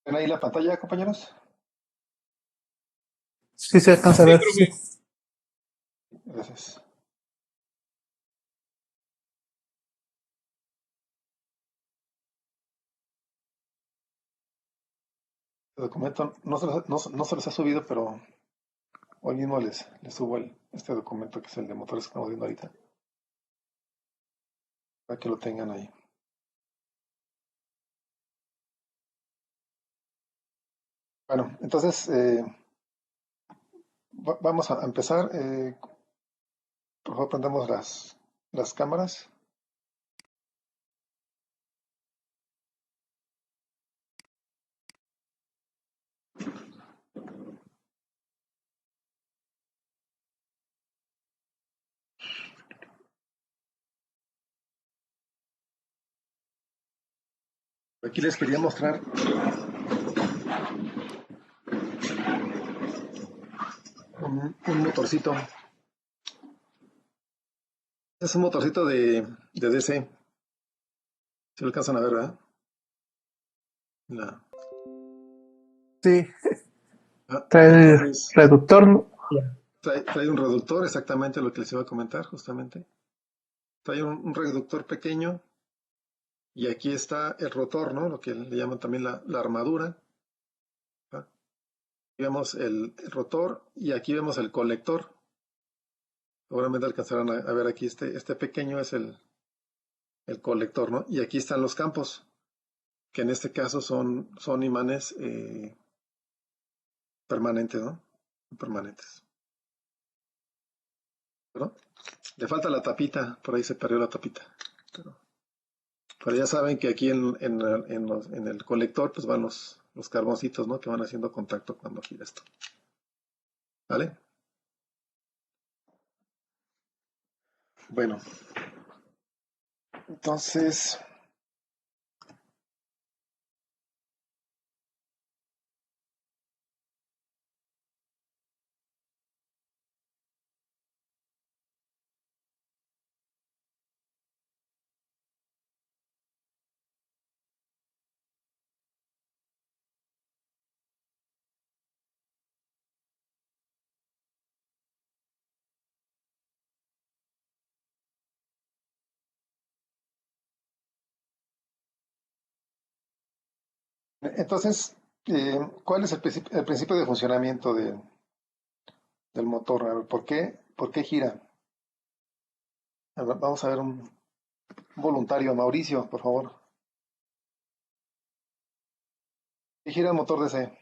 ¿Ven ahí la pantalla, compañeros? Sí, se alcanza a Sí, ver, sí. profe. Gracias. El documento no se los ha subido, pero hoy mismo les subo este documento que es el de motores que estamos viendo ahorita, para que lo tengan ahí. Bueno, entonces vamos a empezar. Por favor, prendamos las cámaras. Aquí les quería mostrar un motorcito. Es un motorcito de DC. Si lo alcanzan a ver, ¿verdad? La- Sí, trae el entonces, reductor, ¿no? trae un reductor, exactamente lo que les iba a comentar, justamente. Trae un reductor pequeño. Y aquí está el rotor, ¿no? Lo que le llaman también la armadura. ¿Va? Aquí vemos el rotor y aquí vemos el colector. Seguramente alcanzarán a ver aquí este pequeño es el colector, ¿no? Y aquí están los campos, que en este caso son imanes permanentes, ¿no? Permanentes. ¿No? Le falta la tapita, por ahí se perdió la tapita. Pero ya saben que aquí en el colector pues van los carboncitos, ¿no? Que van haciendo contacto cuando gira esto. ¿Vale? Bueno, entonces, ¿cuál es el principio de funcionamiento del motor? A ver, por qué gira? A ver, vamos a ver un voluntario, Mauricio, por favor. ¿Qué gira el motor DC?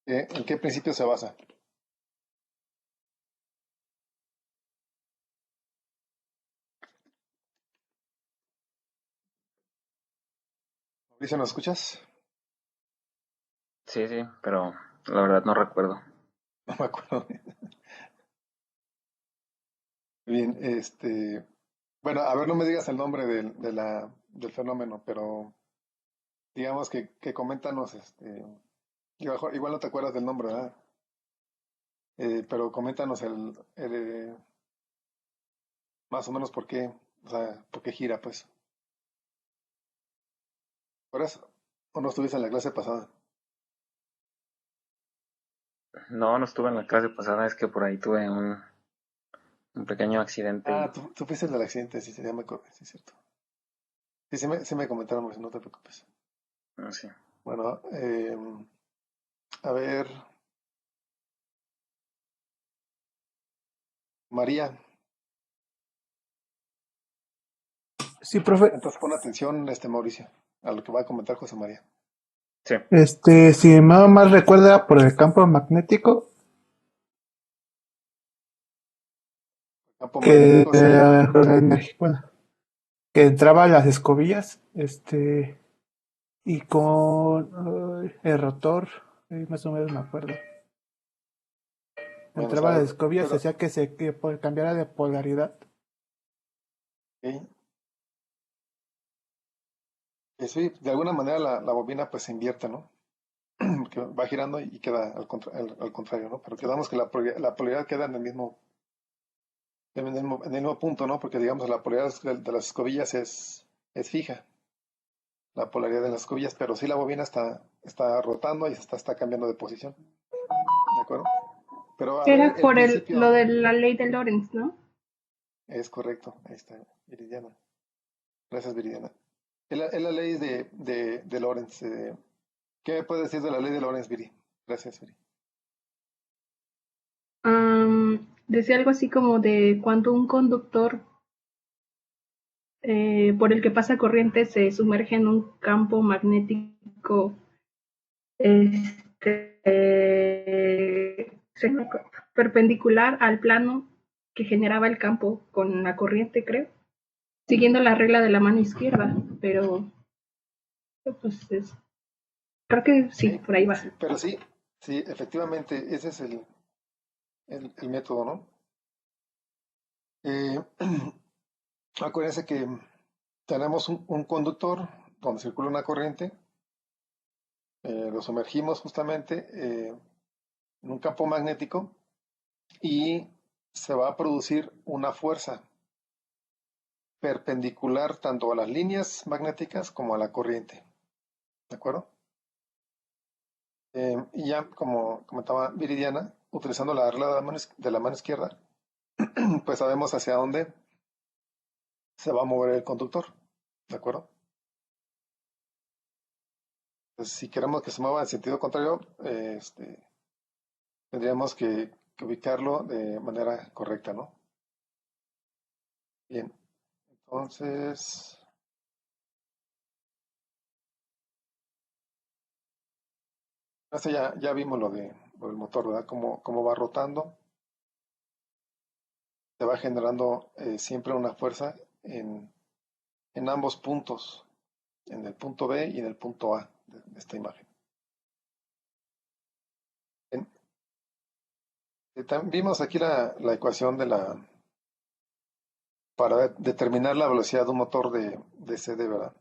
¿En qué principio se basa? Mauricio, ¿nos escuchas? Sí, sí, pero la verdad no recuerdo. No me acuerdo. Bien, bueno, a ver, no me digas el nombre del fenómeno, pero digamos que coméntanos, igual no te acuerdas del nombre, ¿verdad? Pero coméntanos más o menos por qué, o sea, por qué gira, pues. ¿Por eso? ¿O no estuviste en la clase pasada? No, no estuve en la clase pasada, es que por ahí tuve un pequeño accidente Ah, y tú fuiste el del accidente, sí, sí, ya me acordé, sí, es cierto. Sí, sí me comentaron, Mauricio, no te preocupes. no sé. Bueno, a ver, María, Sí, profe. entonces pon atención, Mauricio, a lo que va a comentar José María. Sí, Si nada más recuerda por el campo magnético, Campo que magnético, sí. bueno, que entraba a las escobillas, y con el rotor, más o menos me acuerdo. Bueno, Entraba a las escobillas, pero, hacía que cambiara de polaridad. ok, que sí, de alguna manera la bobina pues se invierte, ¿no? Que va girando y queda al contrario, ¿no? Pero quedamos que la polaridad queda en el mismo punto, ¿no? Porque digamos la polaridad de las escobillas es fija. la polaridad de las escobillas, pero sí la bobina está rotando y está cambiando de posición, ¿de acuerdo? Pero a ver, Era el por lo principio de la ley de Lorentz, ¿no? es correcto, ahí está, Viridiana. Gracias, Viridiana. Es la ley de Lorentz. ¿Qué me puedes decir de la ley de Lorentz, Viri? Gracias, Viri. Decía algo así como de cuando un conductor por el que pasa corriente se sumerge en un campo magnético perpendicular al plano que generaba el campo con la corriente, creo, siguiendo la regla de la mano izquierda, pero pues creo que sí, Sí, por ahí va. sí, pero sí, sí, efectivamente, ese es el método, ¿no? Eh, acuérdense que tenemos un conductor donde circula una corriente, lo sumergimos justamente en un campo magnético y se va a producir una fuerza perpendicular tanto a las líneas magnéticas como a la corriente, ¿de acuerdo? Y ya, como comentaba Viridiana, utilizando la regla de la mano izquierda, pues sabemos hacia dónde se va a mover el conductor, ¿de acuerdo? Entonces, si queremos que se mueva en sentido contrario, tendríamos que ubicarlo de manera correcta, ¿no? Bien, entonces, ya vimos lo del motor, ¿verdad? Cómo va rotando, se va generando siempre una fuerza en ambos puntos, en el punto B y en el punto A de esta imagen. Bien, vimos aquí la ecuación para determinar la velocidad de un motor de CD, ¿verdad?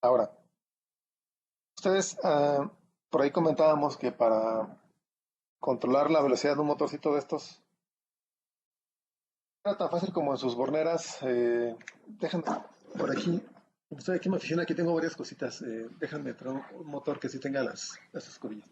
Ahora, ustedes, por ahí comentábamos que para controlar la velocidad de un motorcito de estos era tan fácil como en sus borneras. Déjenme, por aquí, como estoy aquí en mi oficina, aquí tengo varias cositas. Déjenme traer un motor que sí tenga las escobillas.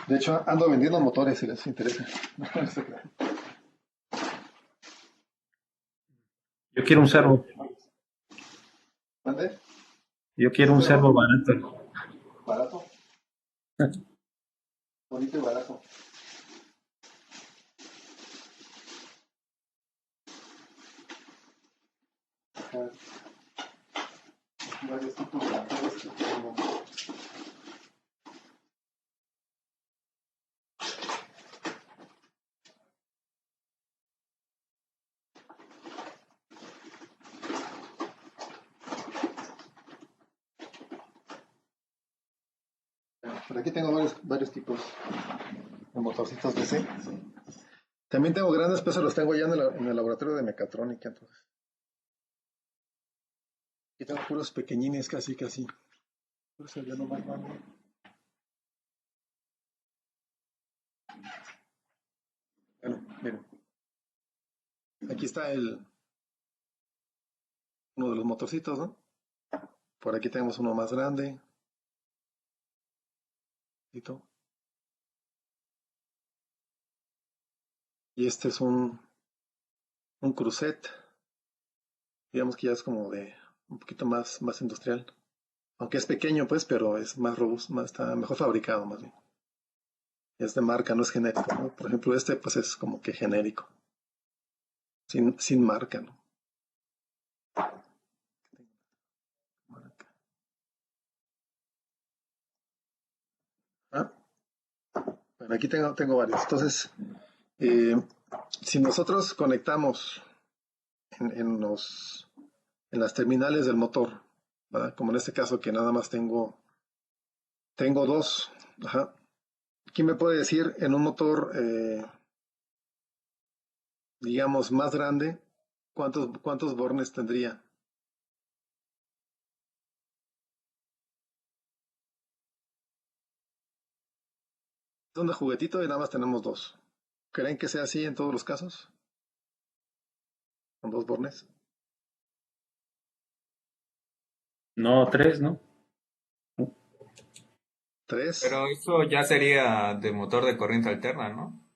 De hecho, ando vendiendo motores si les interesa. Yo quiero un servo. ¿Mande? Yo quiero un servo barato. ¿Barato? Bonito y barato. Ajá. Varios tipos de motores que tengo. Por aquí tengo varios tipos de motorcitos DC. También tengo grandes, pero los tengo ya en el laboratorio de mecatrónica. Entonces, aquí tengo puros pequeñines, casi. Por eso ya no más grande. Bueno, miren. Aquí está uno de los motorcitos, ¿no? Por aquí tenemos uno más grande. Y este es un crucet. Digamos que ya es como de un poquito más industrial. Aunque es pequeño, pues, pero es más robusto, está mejor fabricado, más bien. Es de marca, no es genérico, ¿no? Por ejemplo, este, pues, es como que genérico. Sin marca, ¿no? Bueno, aquí tengo varios. Entonces, eh, si nosotros conectamos en las terminales del motor, ¿verdad? Como en este caso que nada más tengo dos. Ajá. ¿Quién me puede decir en un motor, digamos, más grande, cuántos bornes tendría? Es un juguetito y nada más tenemos dos. ¿Creen que sea así en todos los casos? ¿Con dos bornes? No, 3, ¿no? ¿Tres? Pero eso ya sería de motor de corriente alterna, ¿no?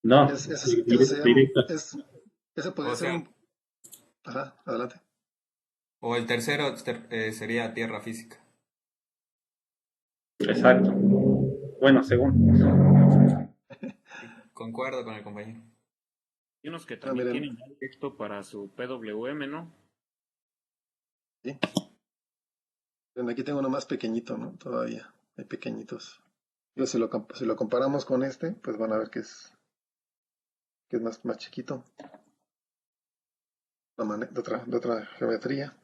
No, Eso sería, directa. ese podría O ser sea, un... Ajá, adelante. o el tercero sería tierra física. Exacto. Bueno, según. Concuerdo con el compañero. Y unos que Ah, también miren, tienen ya texto para su PWM, ¿no? sí. Miren, aquí tengo uno más pequeñito, ¿no? Todavía, hay pequeñitos. Yo si lo comparamos con este, pues van a ver que es más chiquito, de otra geometría.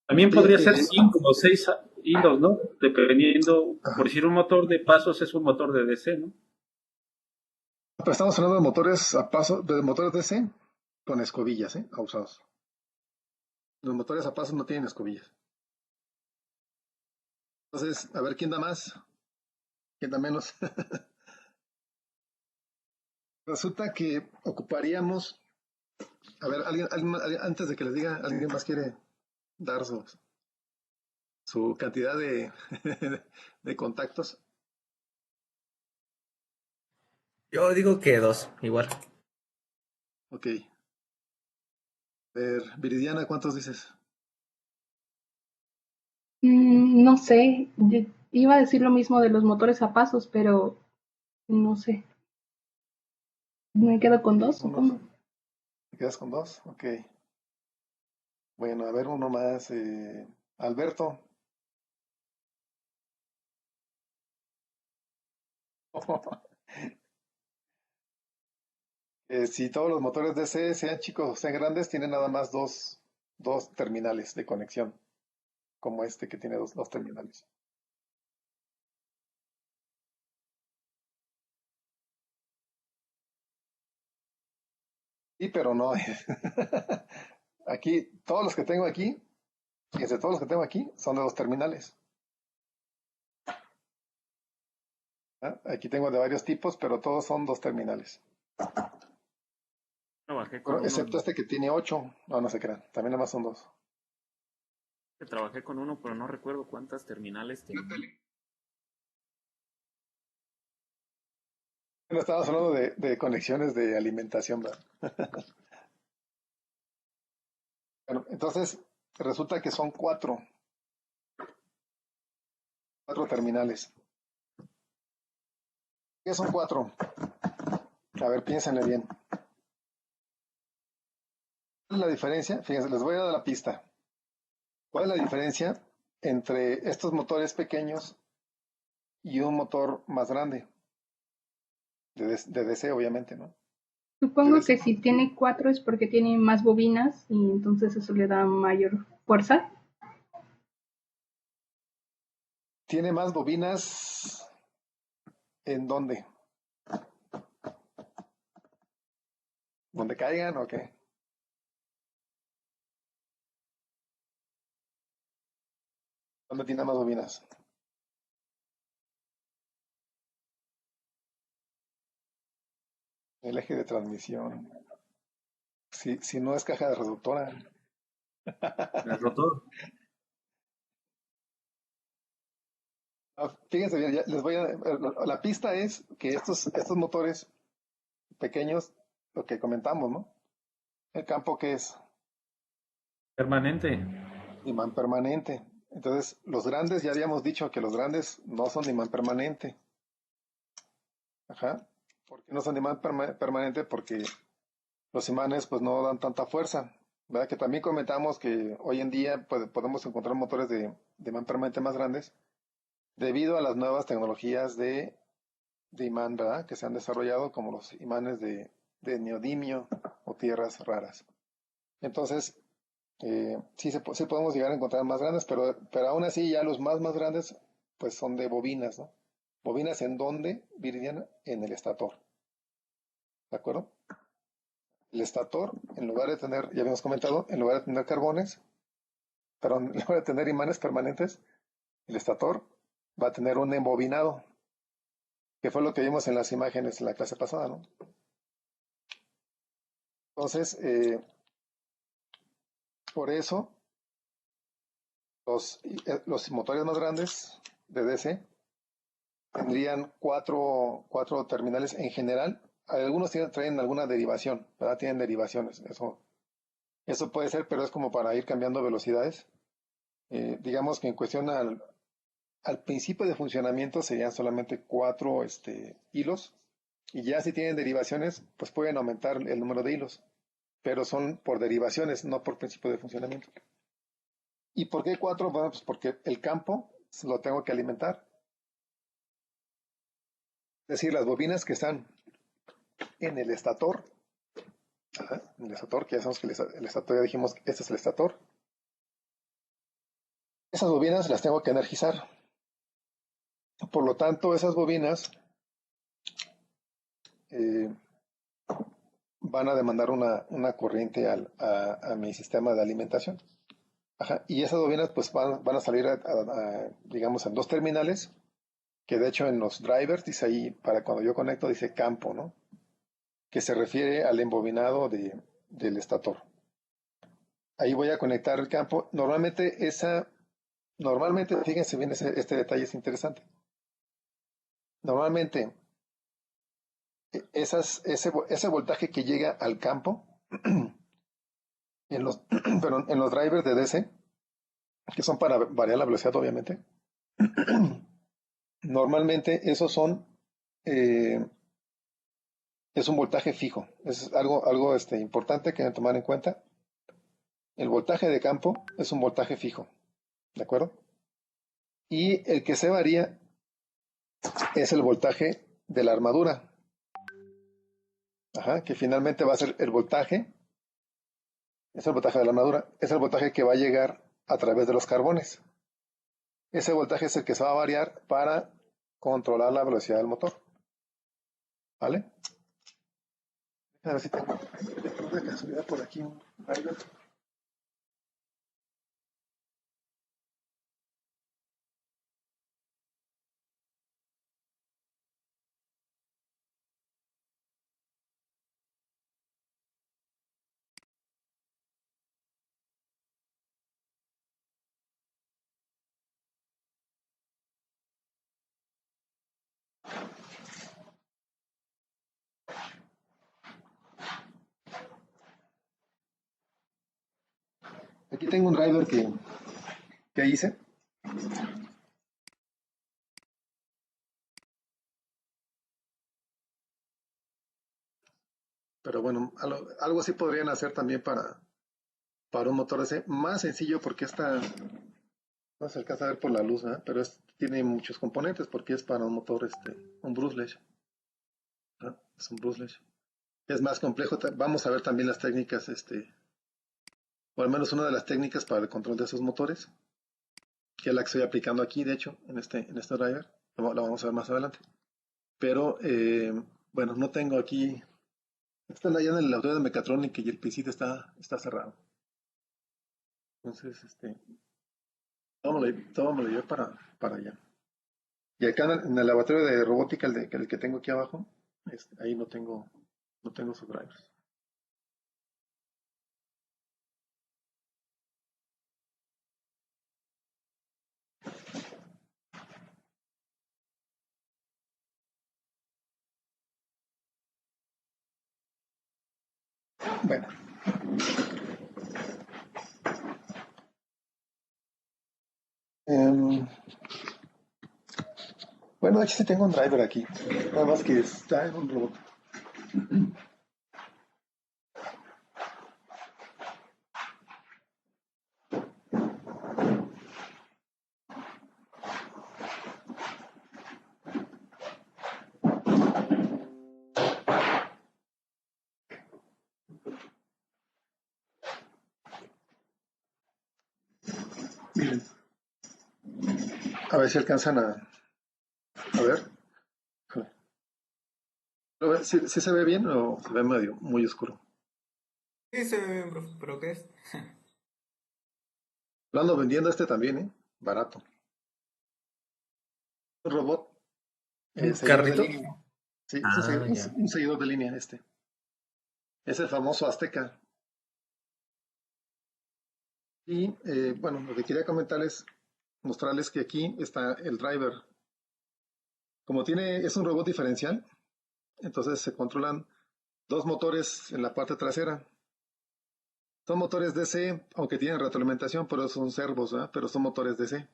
También Sí, podría ser 5 o 6 hilos, ¿no? Dependiendo, por ajá. decir un motor de pasos es un motor de DC, ¿no? Pero estamos hablando de motores a paso, de motores DC con escobillas, ¿eh? Usados. Los motores a paso no tienen escobillas. Entonces, a ver quién da más, quién da menos. Resulta que ocuparíamos, a ver, antes de que les diga, ¿alguien más quiere dar su cantidad de contactos? Yo digo que dos, igual. Ok. A ver, Viridiana, ¿cuántos dices? No sé, iba a decir lo mismo de los motores a pasos, pero no sé. Me quedo con dos, Unos. supongo. ¿Te quedas con dos? Ok. Bueno, a ver, uno más. Alberto. Si todos los motores DC, sean chicos o sean grandes, tienen nada más dos terminales de conexión, como este que tiene dos terminales. Sí, pero no. Aquí, todos los que tengo aquí, fíjense, todos los que tengo aquí son de dos terminales. ¿Ah? Aquí tengo de varios tipos, pero todos son dos terminales. Trabajé con Bueno, uno, excepto este que tiene 8. No, no se crean. También nada más son dos. trabajé con uno, pero no recuerdo cuántas terminales tenía. No estamos hablando de conexiones de alimentación, ¿verdad? Bueno, entonces resulta que son cuatro terminales. ¿Qué son cuatro? A ver, piénsenle bien. ¿Cuál es la diferencia? Fíjense, les voy a dar la pista. ¿Cuál es la diferencia entre estos motores pequeños y un motor más grande? De DC, obviamente, ¿no? De Supongo que DC. si tiene cuatro es porque tiene más bobinas y entonces eso le da mayor fuerza. ¿Tiene más bobinas en dónde? ¿Dónde caigan o qué? ¿Dónde tiene más bobinas? El eje de transmisión. Si no es caja de reductora. El rotor. Fíjense bien, les voy a. La pista es que estos motores pequeños, lo que comentamos, ¿no? El campo que es Permanente. imán permanente. Entonces, los grandes, ya habíamos dicho que los grandes no son de imán permanente. Ajá. ¿Por qué no son de imán permanente? Porque los imanes pues no dan tanta fuerza. ¿Verdad? Que también comentamos que hoy en día podemos encontrar motores de imán permanente más grandes debido a las nuevas tecnologías de de imán, ¿verdad? Que se han desarrollado como los imanes de neodimio o tierras raras. Entonces, sí podemos llegar a encontrar más grandes, pero aún así ya los más grandes pues son de bobinas, ¿no? ¿Bobinas en dónde, Viridiana? En el estator. ¿De acuerdo? El estator, en lugar de tener, ya habíamos comentado, en lugar de tener carbones, perdón, en lugar de tener imanes permanentes, el estator va a tener un embobinado, que fue lo que vimos en las imágenes en la clase pasada, ¿no? Entonces, por eso, los motores más grandes de DC tendrían cuatro terminales en general. Algunos traen alguna derivación, ¿verdad? Tienen derivaciones. Eso puede ser, pero es como para ir cambiando velocidades. Digamos que en cuestión al principio de funcionamiento serían solamente 4 hilos. Y ya si tienen derivaciones, pues pueden aumentar el número de hilos. Pero son por derivaciones, no por principio de funcionamiento. ¿Y por qué 4? Bueno, pues porque el campo lo tengo que alimentar. Es decir, las bobinas que están en el estator, en el estator, que ya sabemos que el estator, ya dijimos que este es el estator. Esas bobinas las tengo que energizar. Por lo tanto, esas bobinas van a demandar una corriente a mi sistema de alimentación. Ajá. Y esas bobinas pues van a salir, digamos, en 2 terminales, que de hecho en los drivers dice ahí, para cuando yo conecto, dice campo, ¿no? Que se refiere al embobinado del estator. Ahí voy a conectar el campo. Normalmente, fíjense bien, este detalle es interesante. Normalmente, ese voltaje que llega al campo, en los drivers de DC, que son para variar la velocidad, obviamente, normalmente esos es un voltaje fijo. Es algo importante que deben tomar en cuenta. El voltaje de campo es un voltaje fijo, ¿de acuerdo? Y el que se varía es el voltaje de la armadura. Ajá, que finalmente va a ser el voltaje, es el voltaje de la armadura, es el voltaje que va a llegar a través de los carbones. Ese voltaje es el que se va a variar para controlar la velocidad del motor. ¿Vale? A ver si tengo de casualidad por aquí un driver. Aquí tengo un driver que hice. Pero bueno, algo así podrían hacer también para un motor ese. Más sencillo porque no se alcanza a ver por la luz, ¿verdad? Pero tiene muchos componentes porque es para un motor, un Bruce, ¿no? Es un Bruce. Es más complejo. Vamos a ver también las técnicas, o al menos una de las técnicas para el control de esos motores, que es la que estoy aplicando aquí, de hecho, en este driver. Lo vamos a ver más adelante. Pero, bueno, no tengo aquí. Están allá en el laboratorio de mecatrónica y el PCT está cerrado. Entonces, todo me lo llevé para allá. Y acá en el laboratorio de robótica, el que tengo aquí abajo, ahí no tengo sus drivers. Bueno. Bueno, de hecho sí tengo un driver aquí. Nada más que está en un robot. Miren, a ver si alcanzan a ver. ¿Sí se ve bien o se ve medio muy oscuro? Sí, se ve bien, profe, pero ¿qué es? Lo ando vendiendo este también, ¿eh? Barato. Un robot, ¿Un seguidor de carrito? línea. Sí, es Ah, ya. un seguidor de línea este. Es el famoso Azteca. Y bueno, lo que quería comentarles, mostrarles que aquí está el driver. Como es un robot diferencial, entonces se controlan dos motores en la parte trasera. Son motores DC, aunque tienen retroalimentación, pero son servos, ¿verdad? Pero son motores DC.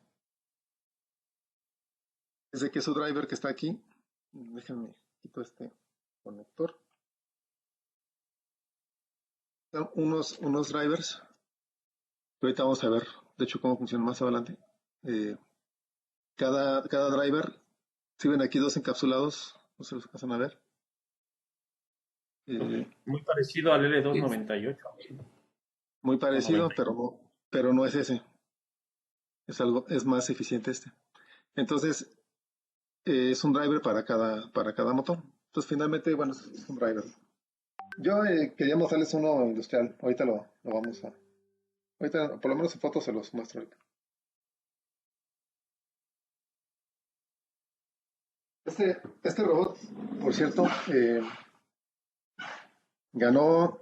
Desde que su driver que está aquí, déjenme quito este conector. Son unos drivers que ahorita vamos a ver, de hecho, cómo funciona más adelante. Eh, cada driver, si ven aquí dos encapsulados, no se los alcanzan a ver. Muy parecido al L298 Muy o parecido, 90. pero no es ese. Es más eficiente este. Entonces, es un driver para cada motor. Entonces, finalmente, bueno, es un driver. Yo quería mostrarles uno industrial. Ahorita lo vamos a. Ahorita, por lo menos en fotos se los muestro ahorita. Este robot, por cierto, ganó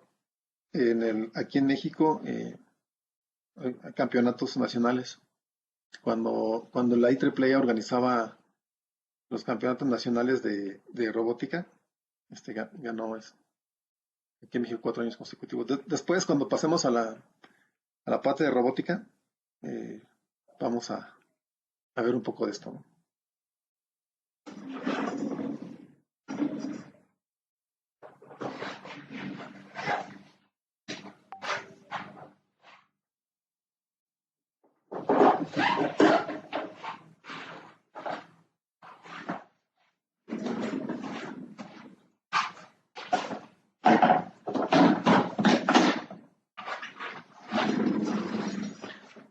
aquí en México campeonatos nacionales. Cuando la IEEE organizaba los campeonatos nacionales de robótica, ganó eso. Aquí en México 4 años consecutivos. Después, cuando pasemos a la parte de robótica, eh, vamos a ver un poco de esto, ¿no?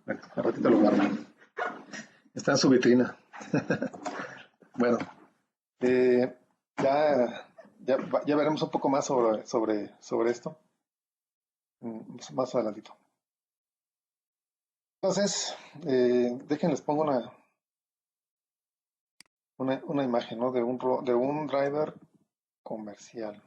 Bueno, al ratito lo guardo. Está en su vitrina. Bueno, eh, ya veremos un poco más sobre esto más adelantito. Entonces, déjenles pongo una imagen, ¿no? De un driver comercial.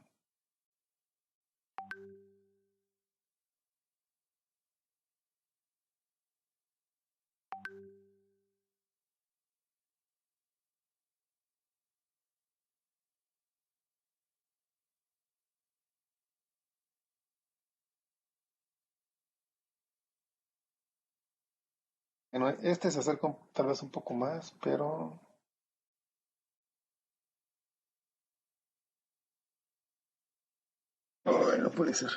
Bueno, este se acerca tal vez un poco más, pero no puede ser.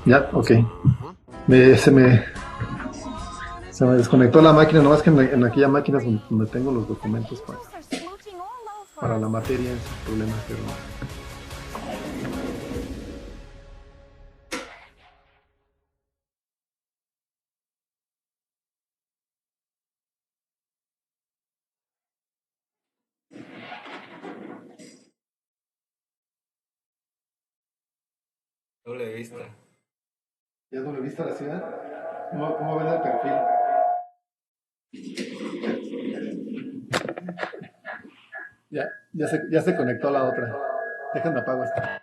Ya, ok. Me- se me, Se me desconectó la máquina, nomás que en aquella máquina es donde tengo los documentos para la materia, ese es el problema, pero Doble vista. ¿ya no le viste a la ciudad? ¿Cómo ven el perfil? Ya se conectó la otra. Déjenme apago esta.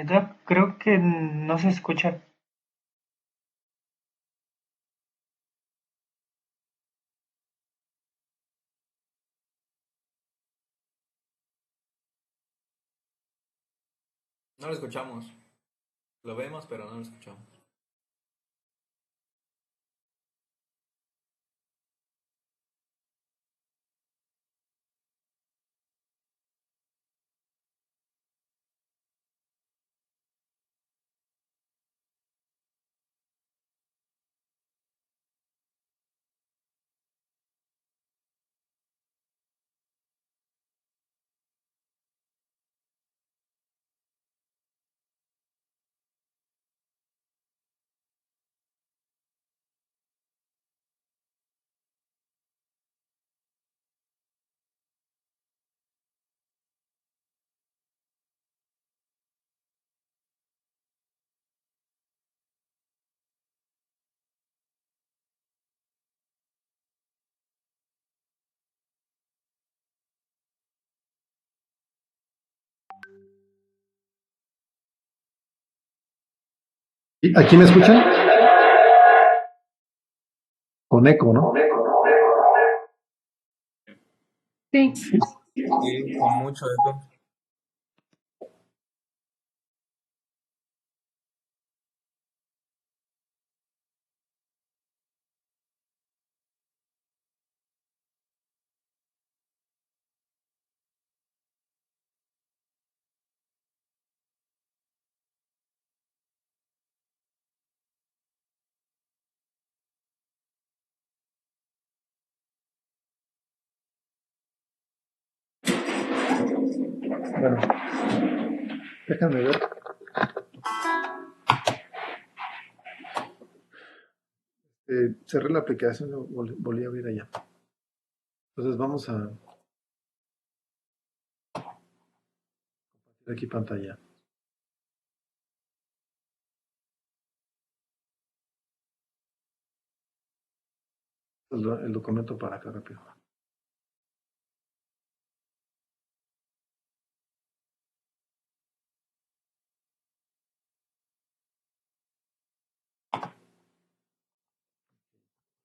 Doc, creo que no se escucha. No lo escuchamos. Lo vemos, pero no lo escuchamos. ¿Aquí me escuchan? Con eco, ¿no? Sí, Sí, con mucho eco. Bueno, déjame ver. Cerré la aplicación y volví a abrir allá. Entonces vamos a compartir aquí pantalla. El documento para acá rápido.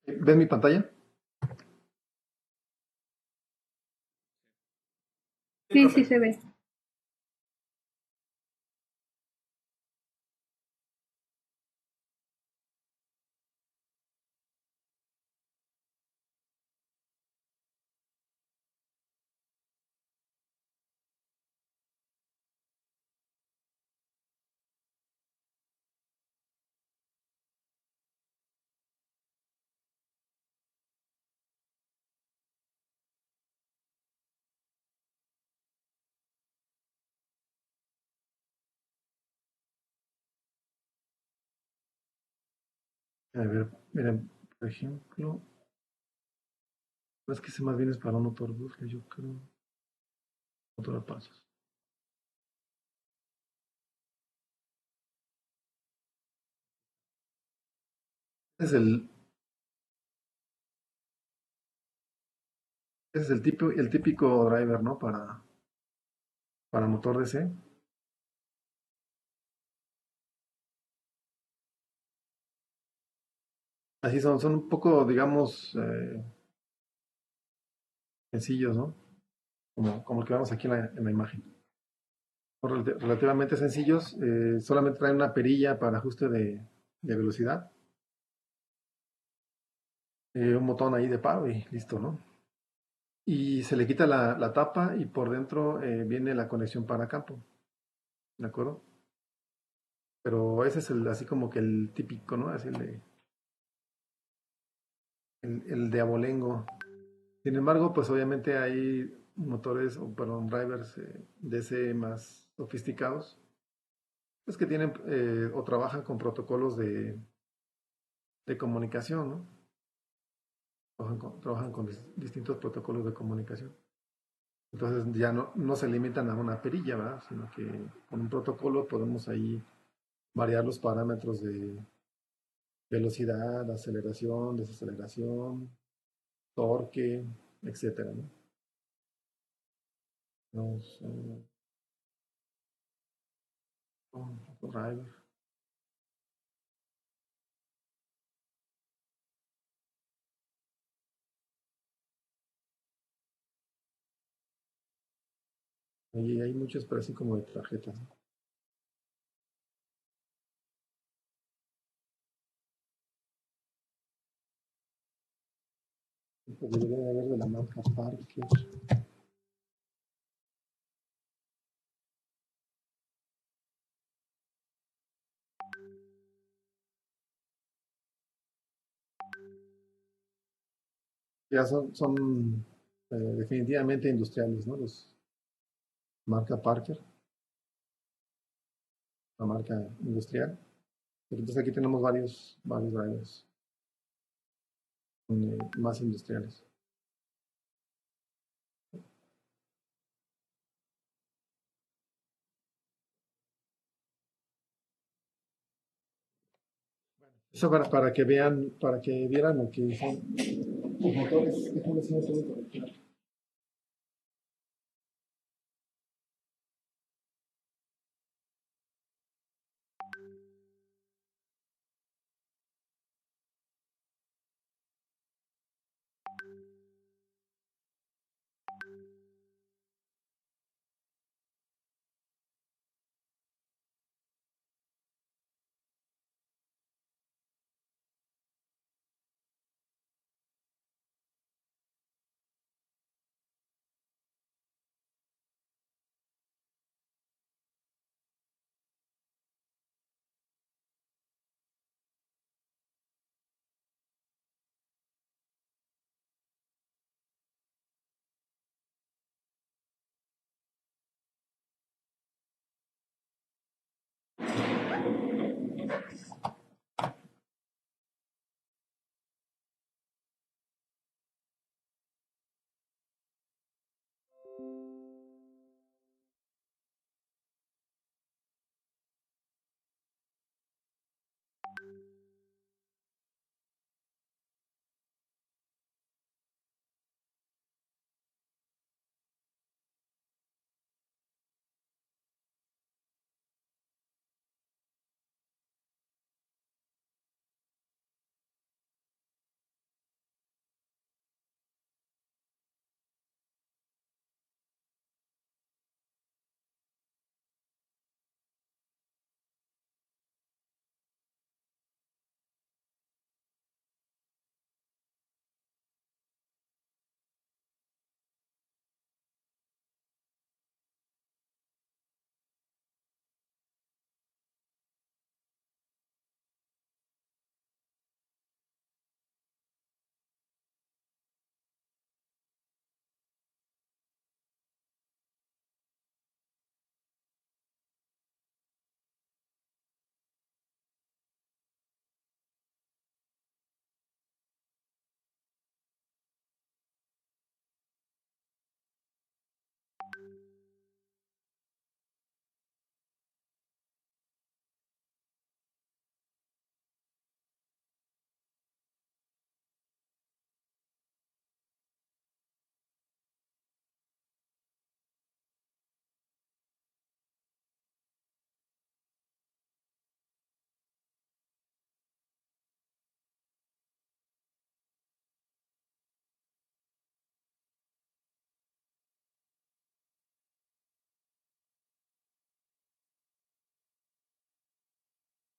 ¿Ven mi pantalla? Sí, sí, sí profe. se ve. A ver, miren, por ejemplo, es que ese más bien es para un autobús, yo creo. Motor pasos. Ese es el típico driver, ¿no? Para motor DC. Así son un poco, digamos, sencillos, ¿no? Como el que vemos aquí en la imagen. relativamente sencillos. Solamente traen una perilla para ajuste de velocidad. Un botón ahí de paro y listo, ¿no? Y se le quita la tapa y por dentro viene la conexión para campo. ¿De acuerdo? Pero ese es así como que el típico, ¿no? Es el de abolengo. Sin embargo, pues obviamente hay motores, o perdón, drivers DC más sofisticados, pues que tienen o trabajan con protocolos de comunicación, ¿no? Trabajan con distintos protocolos de comunicación. Entonces ya no se limitan a una perilla, ¿verdad? Sino que con un protocolo podemos ahí variar los parámetros de velocidad, aceleración, desaceleración, torque, etcétera, ¿no? Driver. Ahí hay muchos, pero así como de tarjetas, ¿no? Pues debería de haber de la marca Parker. Ya son definitivamente industriales, ¿no? Los marca Parker, la marca industrial. Pero entonces aquí tenemos varios drivers más industriales. Eso para que vieran lo que son los motores. Déjame ver si me puedo conectar.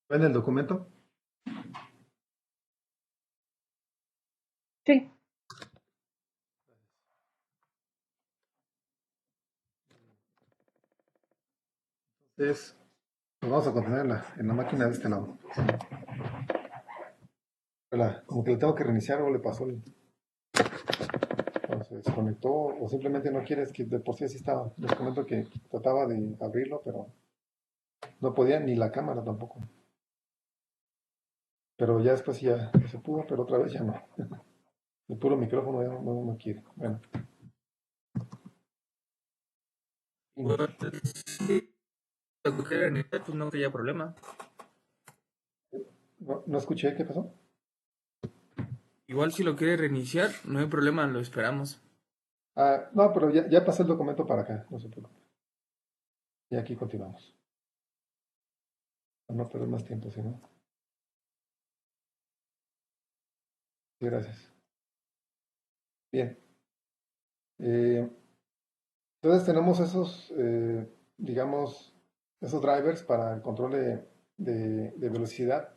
¿Ven el documento? Sí. Entonces, nos vamos a continuar en la máquina de este lado. Como que le tengo que reiniciar o le pasó o se desconectó o simplemente no quieres que de por sí así estaba. Les comento que trataba de abrirlo, pero no podía ni la cámara tampoco. Pero ya después ya se pudo, pero otra vez ya no. El puro micrófono ya no quiere. Bueno. Pues no habría problema. No escuché, ¿qué pasó? Igual si lo quiere reiniciar, no hay problema, lo esperamos. No, pero ya pasé el documento para acá, no se preocupe. Y aquí continuamos. Para no perder más tiempo, si no. Sí, gracias. Bien. Entonces tenemos esos, digamos, esos drivers para el control de velocidad.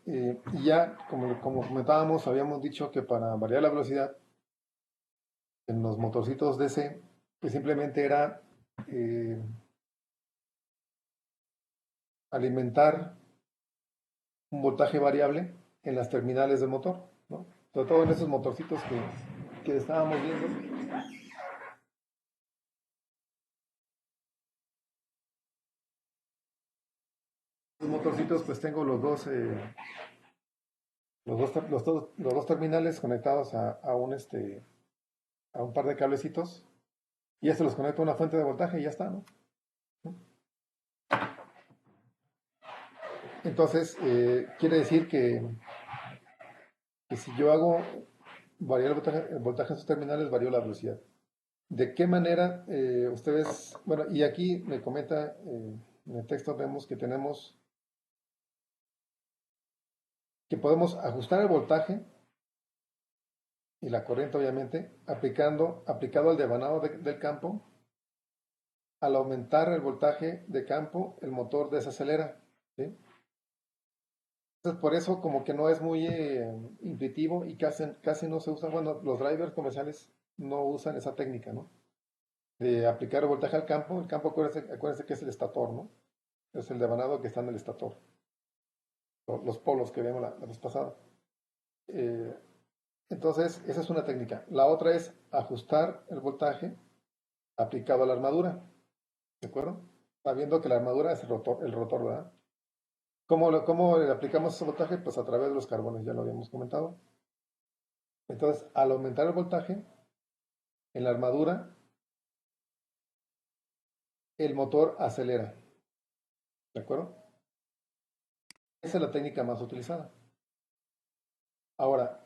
Y ya, como comentábamos, habíamos dicho que para variar la velocidad en los motorcitos DC, pues simplemente era alimentar un voltaje variable en las terminales del motor, ¿no? Sobre todo en esos motorcitos que estábamos viendo. Los motorcitos, pues tengo los dos terminales conectados a un par de cablecitos y ya se los conecto a una fuente de voltaje y ya está, ¿no? Entonces, quiere decir que si yo hago variar el voltaje en sus terminales, varío la velocidad. ¿De qué manera ustedes, bueno, y aquí me comenta, en el texto vemos que tenemos, que podemos ajustar el voltaje y la corriente, obviamente, aplicado al devanado del campo. Al aumentar el voltaje de campo, el motor desacelera, ¿sí? Entonces, por eso como que no es muy intuitivo y casi no se usa, bueno, los drivers comerciales no usan esa técnica, ¿no? De aplicar el voltaje al campo. El campo, acuérdense que es el estator, ¿no? Es el devanado que está en el estator. Los polos que vemos la vez pasada. Eh, entonces, esa es una técnica. La otra es ajustar el voltaje aplicado a la armadura, ¿de acuerdo? Sabiendo que la armadura es el rotor, ¿verdad? ¿Cómo le aplicamos ese voltaje? Pues a través de los carbones, ya lo habíamos comentado. Entonces, al aumentar el voltaje en la armadura, el motor acelera, ¿de acuerdo? Esa es la técnica más utilizada. Ahora,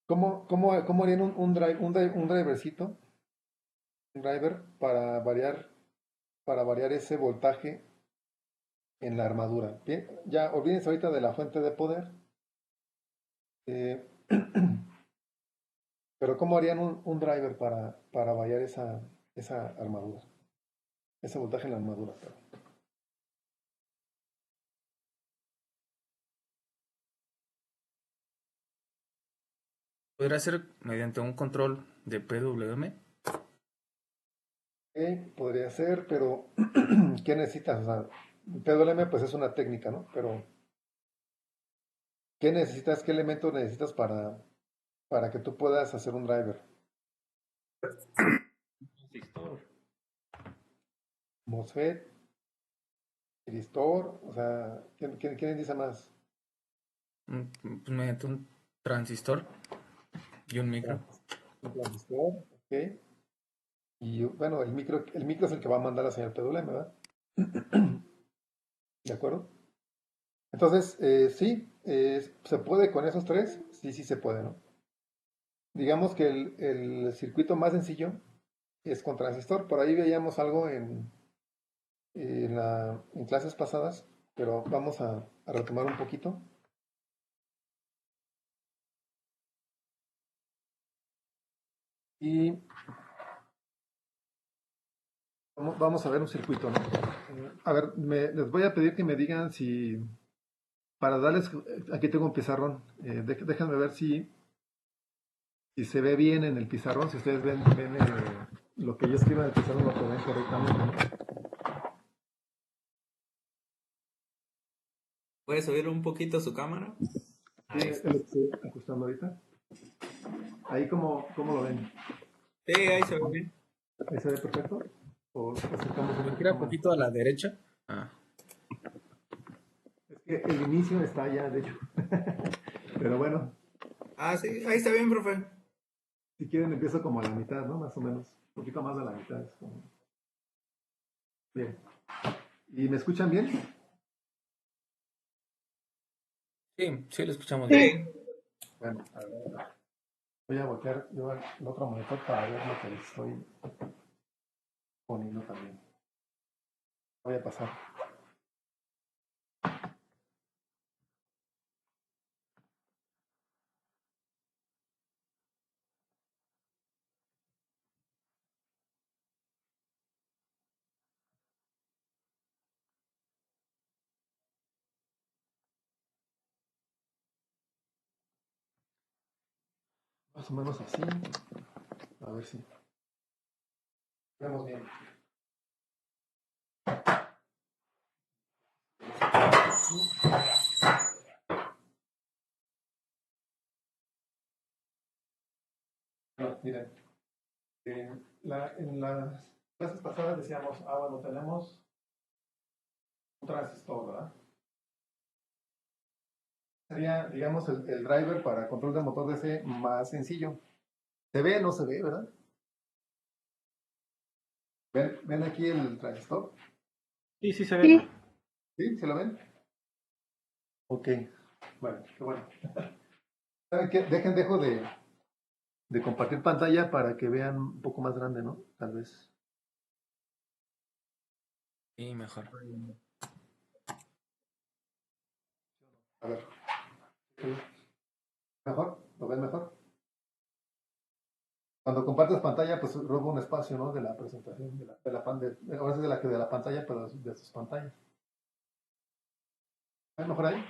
¿cómo harían un drivercito, un driver para variar ese voltaje en la armadura? Bien, ya olvídense ahorita de la fuente de poder, eh, pero ¿cómo harían un driver para variar esa armadura? Ese voltaje en la armadura, perdón. ¿Podría ser mediante un control de PWM? Podría ser, pero ¿qué necesitas? O sea, PWM pues es una técnica, ¿no? Pero ¿qué necesitas? ¿Qué elementos necesitas para que tú puedas hacer un driver? MOSFET, Tristor, o sea, ¿quién dice más? Pues mediante un transistor y un micro. Un transistor, ok. Y bueno, el micro es el que va a mandar la señal PWM, ¿verdad? ¿De acuerdo? Entonces, sí, se puede con esos tres, sí se puede, ¿no? Digamos que el circuito más sencillo es con transistor. Por ahí veíamos algo en clases pasadas, pero vamos a retomar un poquito. Y Vamos a ver un circuito, ¿no? A ver, les voy a pedir que me digan si, para darles, aquí tengo un pizarrón, déjenme ver si se ve bien en el pizarrón, si ustedes ven lo que yo escribo en el pizarrón, lo que ven correctamente, ¿no? ¿Puede subir un poquito su cámara? Sí, es lo que estoy ajustando ahorita. Ahí, ¿cómo lo ven? Sí, ahí se ve bien. ¿Ahí se ve perfecto? ¿O acercamos un Me poquito gira un más? poquito a la derecha. Ah. Es que el inicio está allá, de hecho. Pero bueno, Ah, sí, ahí está bien, profe. si quieren empiezo como a la mitad, ¿no? Más o menos. Un poquito más de la mitad. Bien. ¿Y me escuchan bien? Sí, sí, lo escuchamos bien. Sí. Bueno, a ver. Voy a voltear yo al otro monitor para ver lo que les estoy poniendo también. Voy a pasar. Más o menos así. A ver si vemos bien. No, miren. En las clases pasadas decíamos, bueno, tenemos un transistor, ¿verdad? Sería, digamos, el driver para control del motor DC más sencillo. ¿Se ve o no se ve, verdad? ¿Ven aquí el transistor? Sí, sí se ve. Sí, ¿Sí? ¿Se lo ven? Ok. Bueno, qué bueno. ¿Saben qué? Dejo de compartir pantalla para que vean un poco más grande, ¿no? Tal vez. Sí, mejor. A ver. ¿Sí? ¿Mejor? ¿Lo ven mejor? Cuando compartes pantalla, pues roba un espacio, ¿no? De la presentación, ahora sí de la pantalla, pero de sus pantallas. ¿Ven mejor ahí?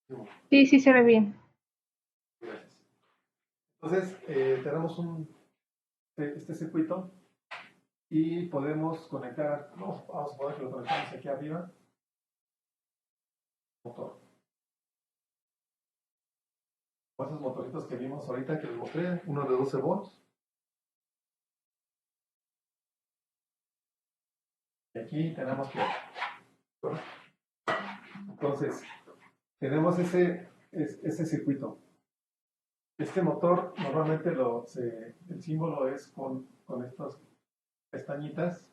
Sí, bueno, sí, sí se ve bien. gracias. Entonces, tenemos este circuito y podemos conectar, vamos a poner que lo conectamos aquí arriba, motor. Con esos motoritos que vimos ahorita que les mostré, uno de 12 volts. Y aquí tenemos que... Entonces, tenemos ese circuito. Este motor normalmente el símbolo es con estas pestañitas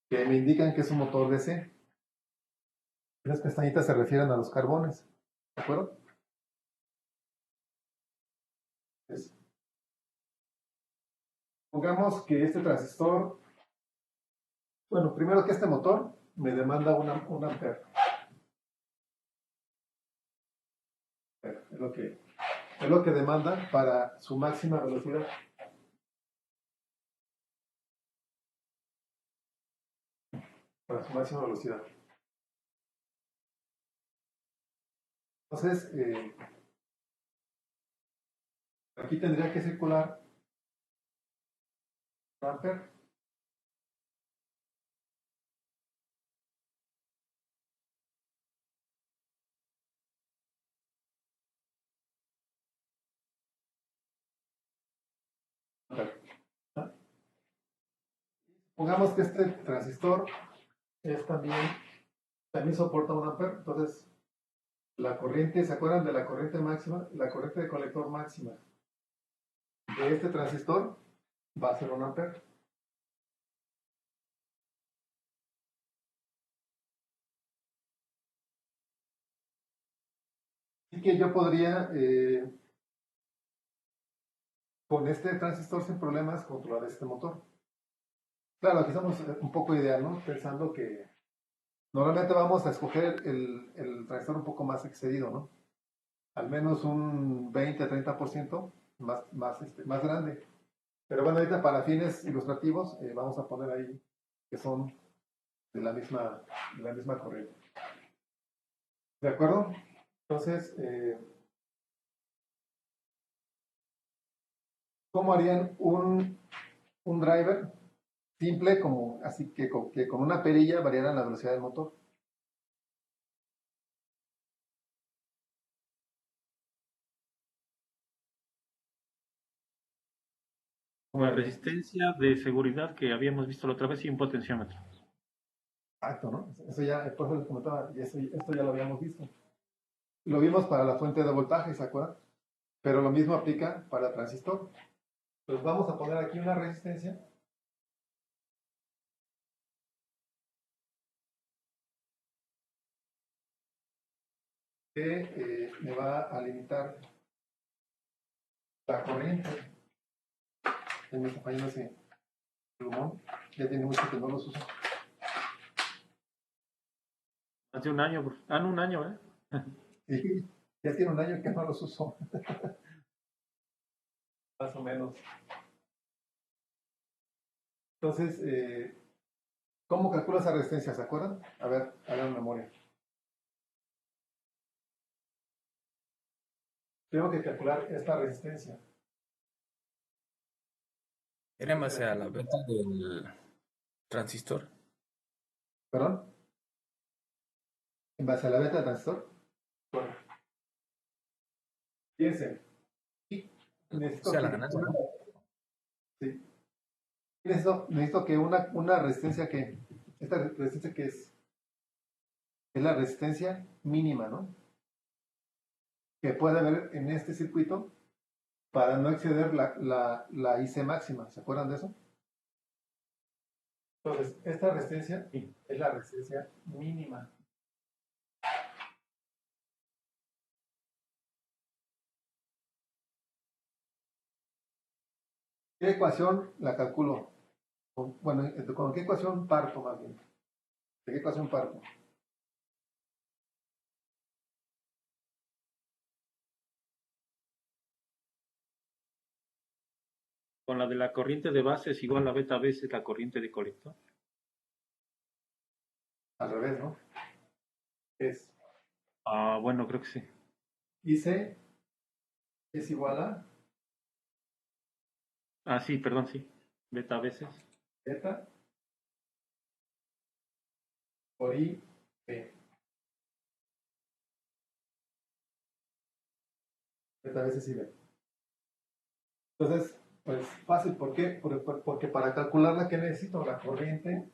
que me indican que es un motor DC. Esas pestañitas se refieren a los carbones, ¿de acuerdo? Entonces, pongamos que este transistor, bueno, primero que este motor me demanda un ampere. Es lo que demanda para su máxima velocidad. Para su máxima velocidad. Entonces, aquí tendría que circular un ampere. Pongamos que este transistor también soporta un ampere, entonces la corriente, ¿se acuerdan de la corriente máxima? La corriente de colector máxima de este transistor va a ser un ampere. Así que yo podría, con este transistor sin problemas, controlar este motor. Claro, aquí estamos un poco ideal, ¿no? Pensando que normalmente vamos a escoger el transistor un poco más excedido, ¿no? Al menos un 20 a 30% más grande. Pero bueno, ahorita para fines ilustrativos vamos a poner ahí que son de la misma corriente. ¿De acuerdo? Entonces, ¿cómo harían un driver simple como así que con una perilla variaran la velocidad del motor? Con la resistencia de seguridad que habíamos visto la otra vez y un potenciómetro. Exacto, ¿no? Eso ya, por eso les comentaba, y esto ya lo habíamos visto. Lo vimos para la fuente de voltaje, ¿se acuerdan? Pero lo mismo aplica para el transistor. Pues vamos a poner aquí una resistencia. Que me va a limitar la corriente. En mi compañero ese plumón, ya tiene mucho que no los uso. Hace un año, no, un año, ¿eh? Sí, ya tiene un año que no los uso. Más o menos. Entonces, ¿cómo calcula esa resistencia? ¿Se acuerdan? A ver, hagan memoria. Tengo que calcular esta resistencia. Era en base a la beta del transistor. ¿Perdón? ¿En base a la beta del transistor? Bueno, fíjense. Y O necesito sea, la que, ganancia, ¿no? sí, necesito que una resistencia que, esta resistencia que es la resistencia mínima, ¿no? Que puede haber en este circuito para no exceder la IC máxima. ¿Se acuerdan de eso? Entonces, esta resistencia es la resistencia mínima. ¿Qué ecuación la calculo? Bueno, ¿con qué ecuación parto más bien? ¿De qué ecuación parto? Con la de la corriente de base es igual a beta veces la corriente de colector. Al revés, ¿no? Es Bueno, creo que sí. IC es igual a Sí, perdón, sí. Beta veces. beta por IB. Beta veces IB. Entonces, pues fácil, ¿por qué? Porque para calcularla, ¿qué necesito? La corriente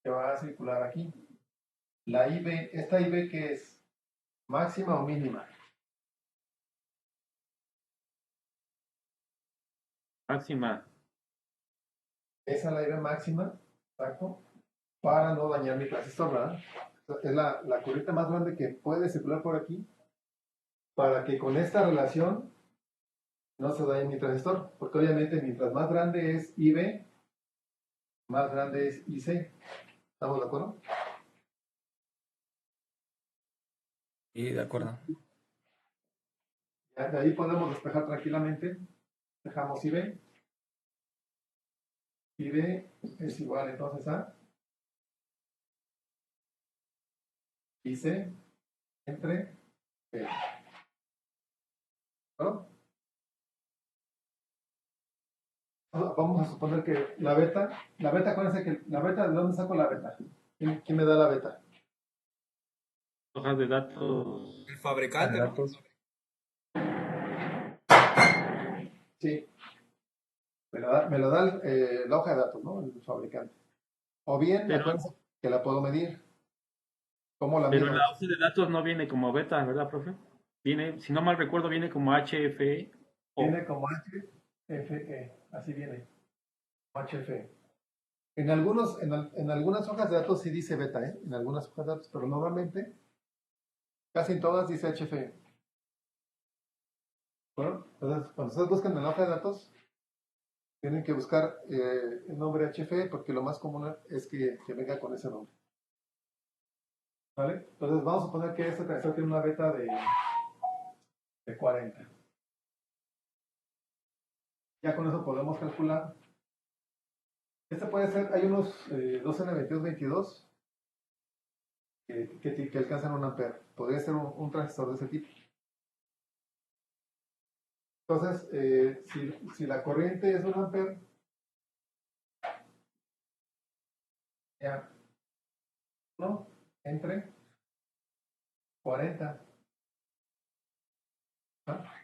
que va a circular aquí. La IB, ¿esta IB qué es? ¿Máxima o mínima? Máxima. Esa es la IB máxima, exacto, para no dañar mi transistor, ¿verdad? Es la corriente más grande que puede circular por aquí para que con esta relación no se dañe mi transistor, porque obviamente mientras más grande es IB, más grande es IC. ¿Estamos de acuerdo? Y de acuerdo. Ya de ahí podemos despejar tranquilamente. Dejamos IB. IB es igual entonces a IC entre B. ¿No? Vamos a suponer que la beta, acuérdense que la beta, ¿de dónde saco la beta? ¿Quién me da la beta? Hojas de datos. El fabricante, ¿no? Sí, me lo da la hoja de datos, ¿no? El fabricante. O bien, Pero, acuérdense que la puedo medir. ¿Cómo la pero mido? en la hoja de datos no viene como beta, ¿verdad, profe? Viene, si no mal recuerdo, viene como HFE. Viene como HFE, así viene. HFE. En algunas hojas de datos sí dice beta, ¿eh? En algunas hojas de datos, pero normalmente, casi en todas dice HFE. Bueno, entonces, cuando ustedes buscan en la hoja de datos, tienen que buscar el nombre HFE porque lo más común es que venga con ese nombre. ¿Vale? Entonces vamos a suponer que este transistor tiene una beta de 40. Ya con eso podemos calcular. Este puede ser, hay unos 2N2222 que alcanzan 1 ampere. Podría ser un transistor de ese tipo. Entonces, si la corriente es 1 ampere, ya, ¿no? Entre 40. ¿Ah?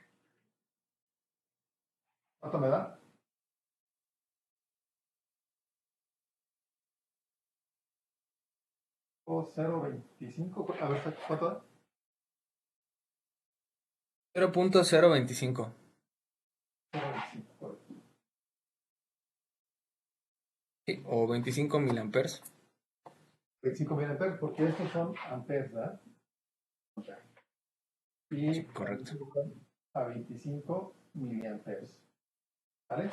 ¿Cuánto me da? O 0.25. A ver, ¿cuánto da? 0.025. 0.25. Sí, o 25 miliamperes. 25 miliamperes, porque estos son amperes, ¿verdad? Y Sí, correcto. a 25 miliamperes. ¿Vale?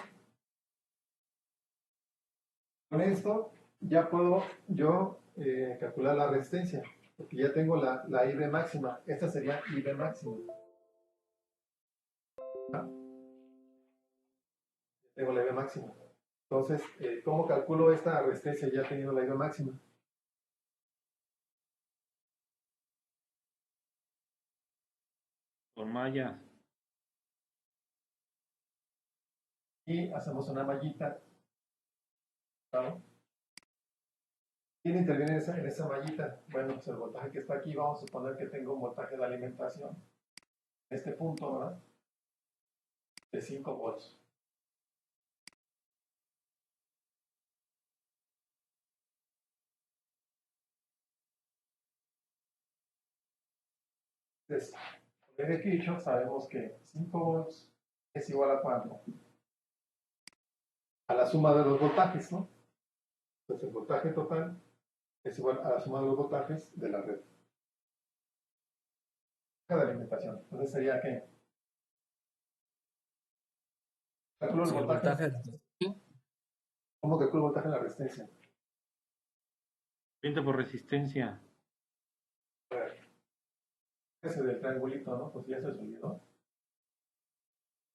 Con esto ya puedo yo calcular la resistencia, porque ya tengo la IB máxima. Esta sería IB máxima. ¿Ah? Tengo la IB máxima. Entonces, ¿cómo calculo esta resistencia ya teniendo la IB máxima? Con malla. Y hacemos una mallita. ¿Vale? ¿Quién interviene en esa mallita? Bueno, pues el voltaje que está aquí, vamos a suponer que tengo un voltaje de alimentación. Este punto, ¿verdad? De 5 volts. Entonces, con ley de Kirchhoff sabemos que 5 volts es igual a ¿cuánto? A la suma de los voltajes, ¿no? Entonces el voltaje total es igual a la suma de los voltajes de la red. De alimentación. Entonces sería que calculo el Sí, el voltaje. voltaje. ¿Cómo calculo el voltaje en la resistencia? Corriente por resistencia. A ver, ese del triangulito, ¿no? Pues ya se olvidó.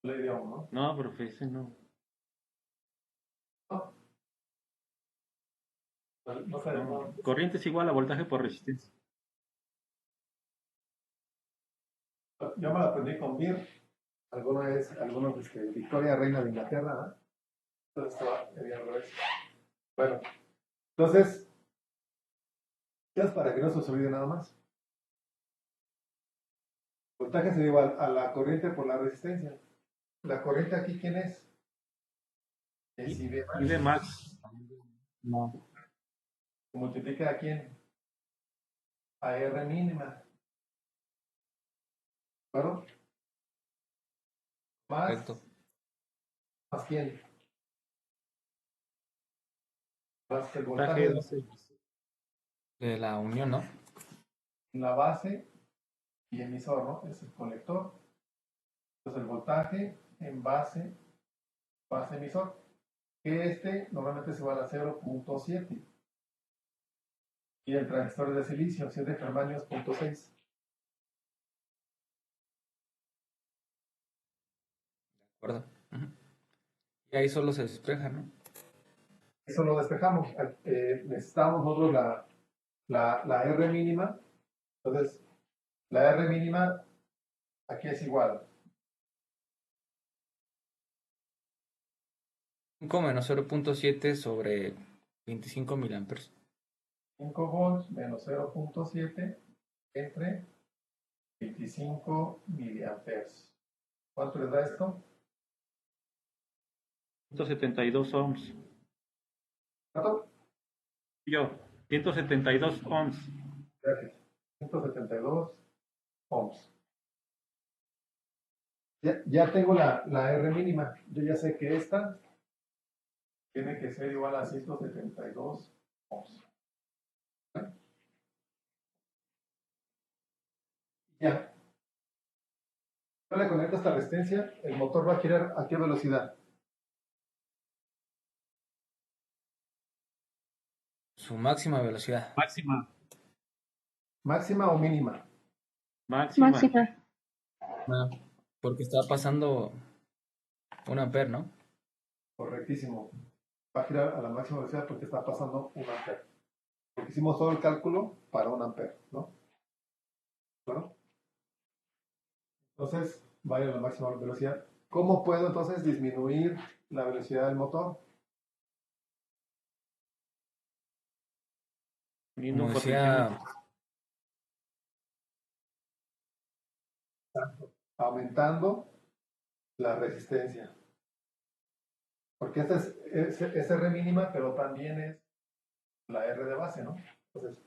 Ley de Ohm, ¿no? No, profe, ese no. No, no sé, No. no. Corriente es igual a voltaje por resistencia. Yo me lo aprendí con BIR. Algunos, Victoria, Reina de Inglaterra, ¿no? Entonces estaba al revés. Bueno, entonces, ya es para que no se os olvide nada más. El voltaje sería igual a la corriente por la resistencia. La corriente aquí, ¿quién es? Es IB max. IB max. No. Se multiplica a quién? A R mínima. ¿De acuerdo? Más, Correcto. ¿más quién? Más el Voltaje voltaje De la unión, ¿no? en la base y emisor, ¿no? Es el colector. Entonces el voltaje en base emisor. Que este normalmente se va a 0.7. Y el transistor de silicio, si es de germanio, es 0.6. De acuerdo. Ujú. Y ahí solo se despeja, ¿no? Eso lo despejamos. Necesitamos nosotros la R mínima. Entonces, la R mínima aquí es igual. 5 menos 0.7 sobre 25 miliamperes. 5 volts menos 0.7 entre 25 miliamperes. ¿Cuánto les da esto? 172 ohms. ¿Cuánto? Yo, 172 ohms. Gracias. 172 ohms. Ya tengo la R mínima. Yo ya sé que esta tiene que ser igual a 172 ohms. Ya. Yo le conecto esta resistencia, el motor va a girar a qué velocidad. Su máxima velocidad. Máxima. ¿Máxima o mínima? Máxima. Máxima. Ah, porque está pasando 1 ampere, ¿no? Correctísimo. Va a girar a la máxima velocidad porque está pasando 1 ampere. Porque hicimos todo el cálculo para 1 ampere, ¿no? ¿Claro? Entonces, va a ir a la máxima velocidad. ¿Cómo puedo entonces disminuir la velocidad del motor? Poniendo Como un decía, potenciómetro. Aumentando la resistencia. Porque esta es R mínima, pero también es la R de base, ¿no? Entonces,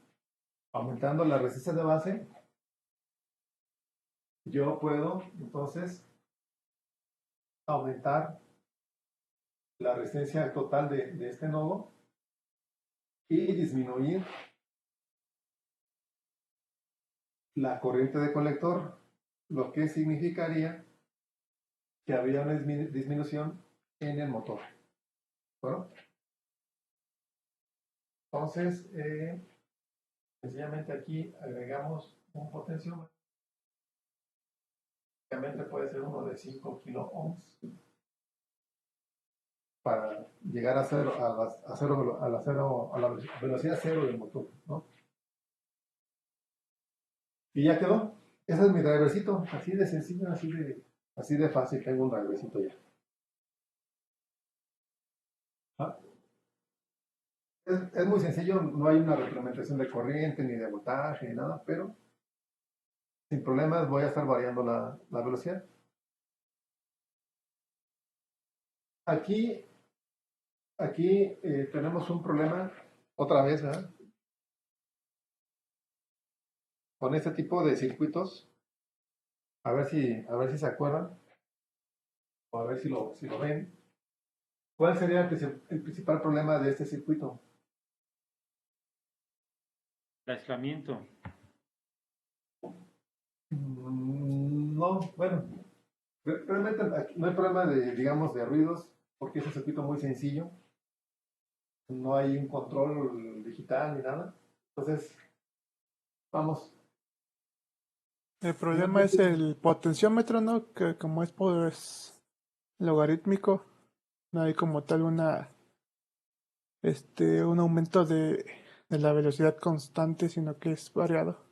aumentando la resistencia de base, yo puedo entonces aumentar la resistencia total de este nodo y disminuir la corriente de colector, lo que significaría que habría una disminución en el motor. ¿Bueno? Entonces, sencillamente aquí agregamos un potenciómetro. Obviamente puede ser uno de 5 kilo ohms para llegar a cero, a la velocidad cero del motor, ¿no? Y ya quedó. Ese es mi drivercito, así de sencillo, así de fácil. Tengo un drivercito ya. ¿Ah? Es muy sencillo, no hay una reglamentación de corriente ni de voltaje ni nada, pero sin problemas voy a estar variando la velocidad. Aquí tenemos un problema otra vez, ¿verdad? Con este tipo de circuitos, a ver si se acuerdan, o a ver si lo ven. ¿Cuál sería el principal problema de este circuito? El aislamiento. No, bueno, realmente aquí no hay problema digamos, de ruidos, porque es un circuito muy sencillo. No hay un control digital ni nada. Entonces, vamos. El problema es el potenciómetro, ¿no? Que como es pues, logarítmico, no hay como tal un aumento de la velocidad constante, sino que es variado.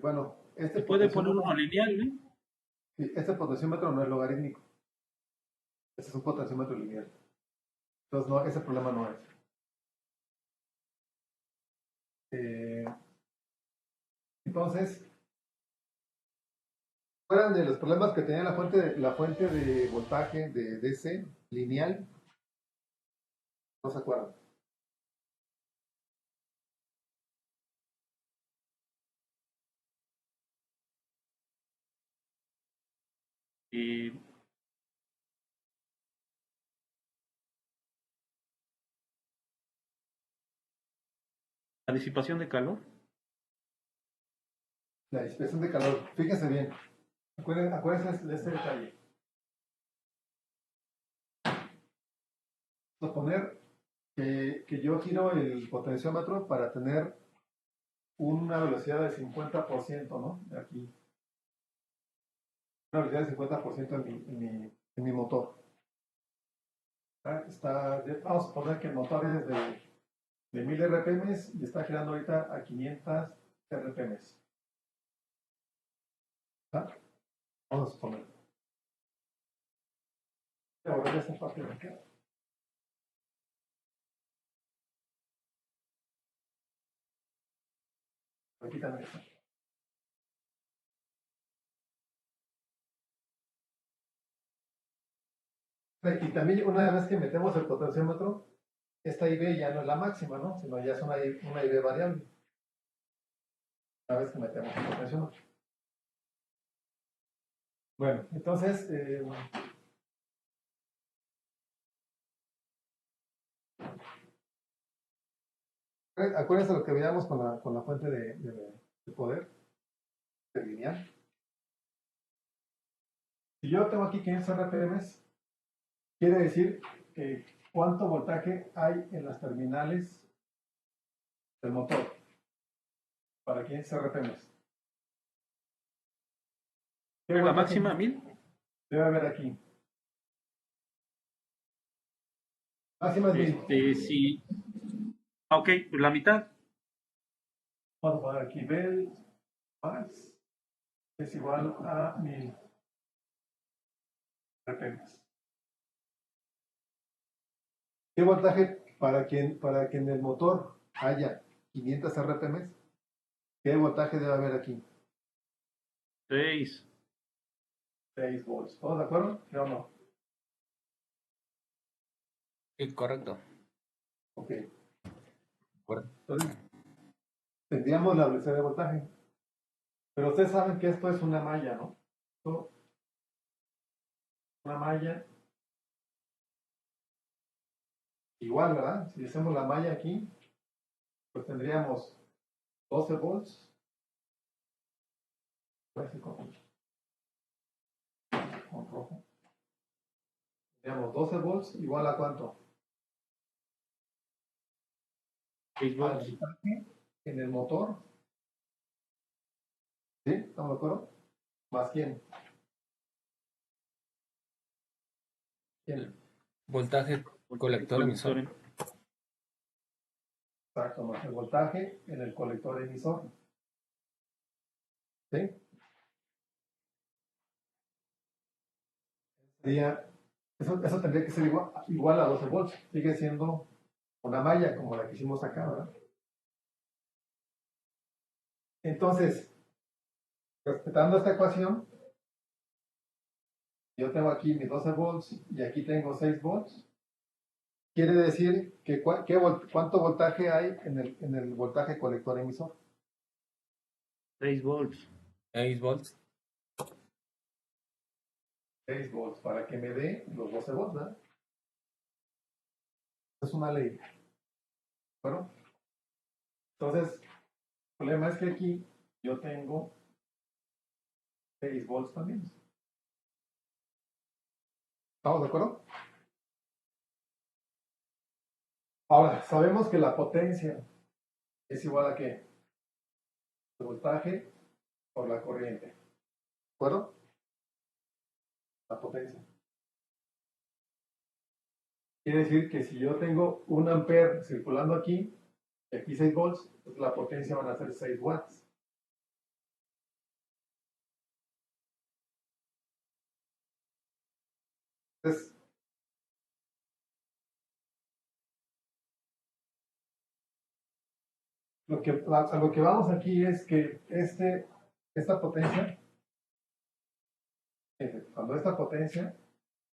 Bueno, Se puede poner uno lineal, ¿no? este potenciómetro no es logarítmico. Este es un potenciómetro lineal. Entonces, no, ese problema no es. Eh, entonces, fueran de los problemas que tenía la fuente de voltaje de DC lineal, no se acuerdan. Y la disipación de calor. La dispersión de calor. Fíjense bien. Acuérdense de este detalle. Suponer que yo giro el potenciómetro para tener una velocidad del 50%, ¿no? De aquí. Una velocidad del 50% en mi motor. Vamos a suponer que el motor es de 1000 RPM y está girando ahorita a 500 RPM. ¿Ah? Vamos a suponer. Voy a borrar esta parte de acá. Aquí también está. Y también una vez que metemos el potenciómetro, esta IB ya no es la máxima, ¿no? Sino ya es una IB variable. Una vez que metemos el potenciómetro. Bueno, entonces, acuérdense lo que veíamos con la fuente de poder, de lineal. Si yo tengo aquí 500 RPM, quiere decir que cuánto voltaje hay en las terminales del motor para 500 RPM. ¿Qué ¿Pero la voltaje máxima 1000? debe haber aquí? Ah, sí, más bien. Sí. Ah, ok, pues la mitad. Vamos a poner aquí Bell más es igual a 1000 RPMs. ¿Qué voltaje para que en el motor haya 500 RPMs? ¿Qué voltaje debe haber aquí? 6. 6 volts. ¿Todos de acuerdo? ¿Sí o no? Sí, correcto. Ok. Acuerdo. Entonces, tendríamos la velocidad de voltaje. Pero ustedes saben que esto es una malla, ¿no? Esto, una malla igual, ¿verdad? Si hacemos la malla aquí, pues tendríamos 12 volts. Voy a hacer con rojo. Tendríamos 12 volts igual a ¿cuánto? 6 Al volts. voltaje en el motor. ¿Sí? ¿Estamos de acuerdo? ¿Más quién? ¿Quién? Voltaje colector emisor. Exacto, más el voltaje en el colector emisor. ¿Sí? Sería, eso tendría que ser igual a 12 volts. Sigue siendo una malla como la que hicimos acá, ¿verdad? Entonces, respetando esta ecuación, yo tengo aquí mis 12 volts y aquí tengo 6 volts. Quiere decir que ¿cuánto voltaje hay en el voltaje colector emisor? 6 volts. 6 volts. 6 volts para que me dé los 12 volts, ¿verdad? Es una ley. Bueno, entonces, el problema es que aquí yo tengo 6 volts también. ¿Estamos de acuerdo? Ahora, sabemos que la potencia es igual a ¿qué? El voltaje por la corriente. ¿De acuerdo? La potencia. Quiere decir que si yo tengo un ampere circulando aquí, y aquí 6 volts, pues la potencia van a ser 6 watts. Entonces, a lo que vamos aquí es que esta potencia, cuando esta potencia,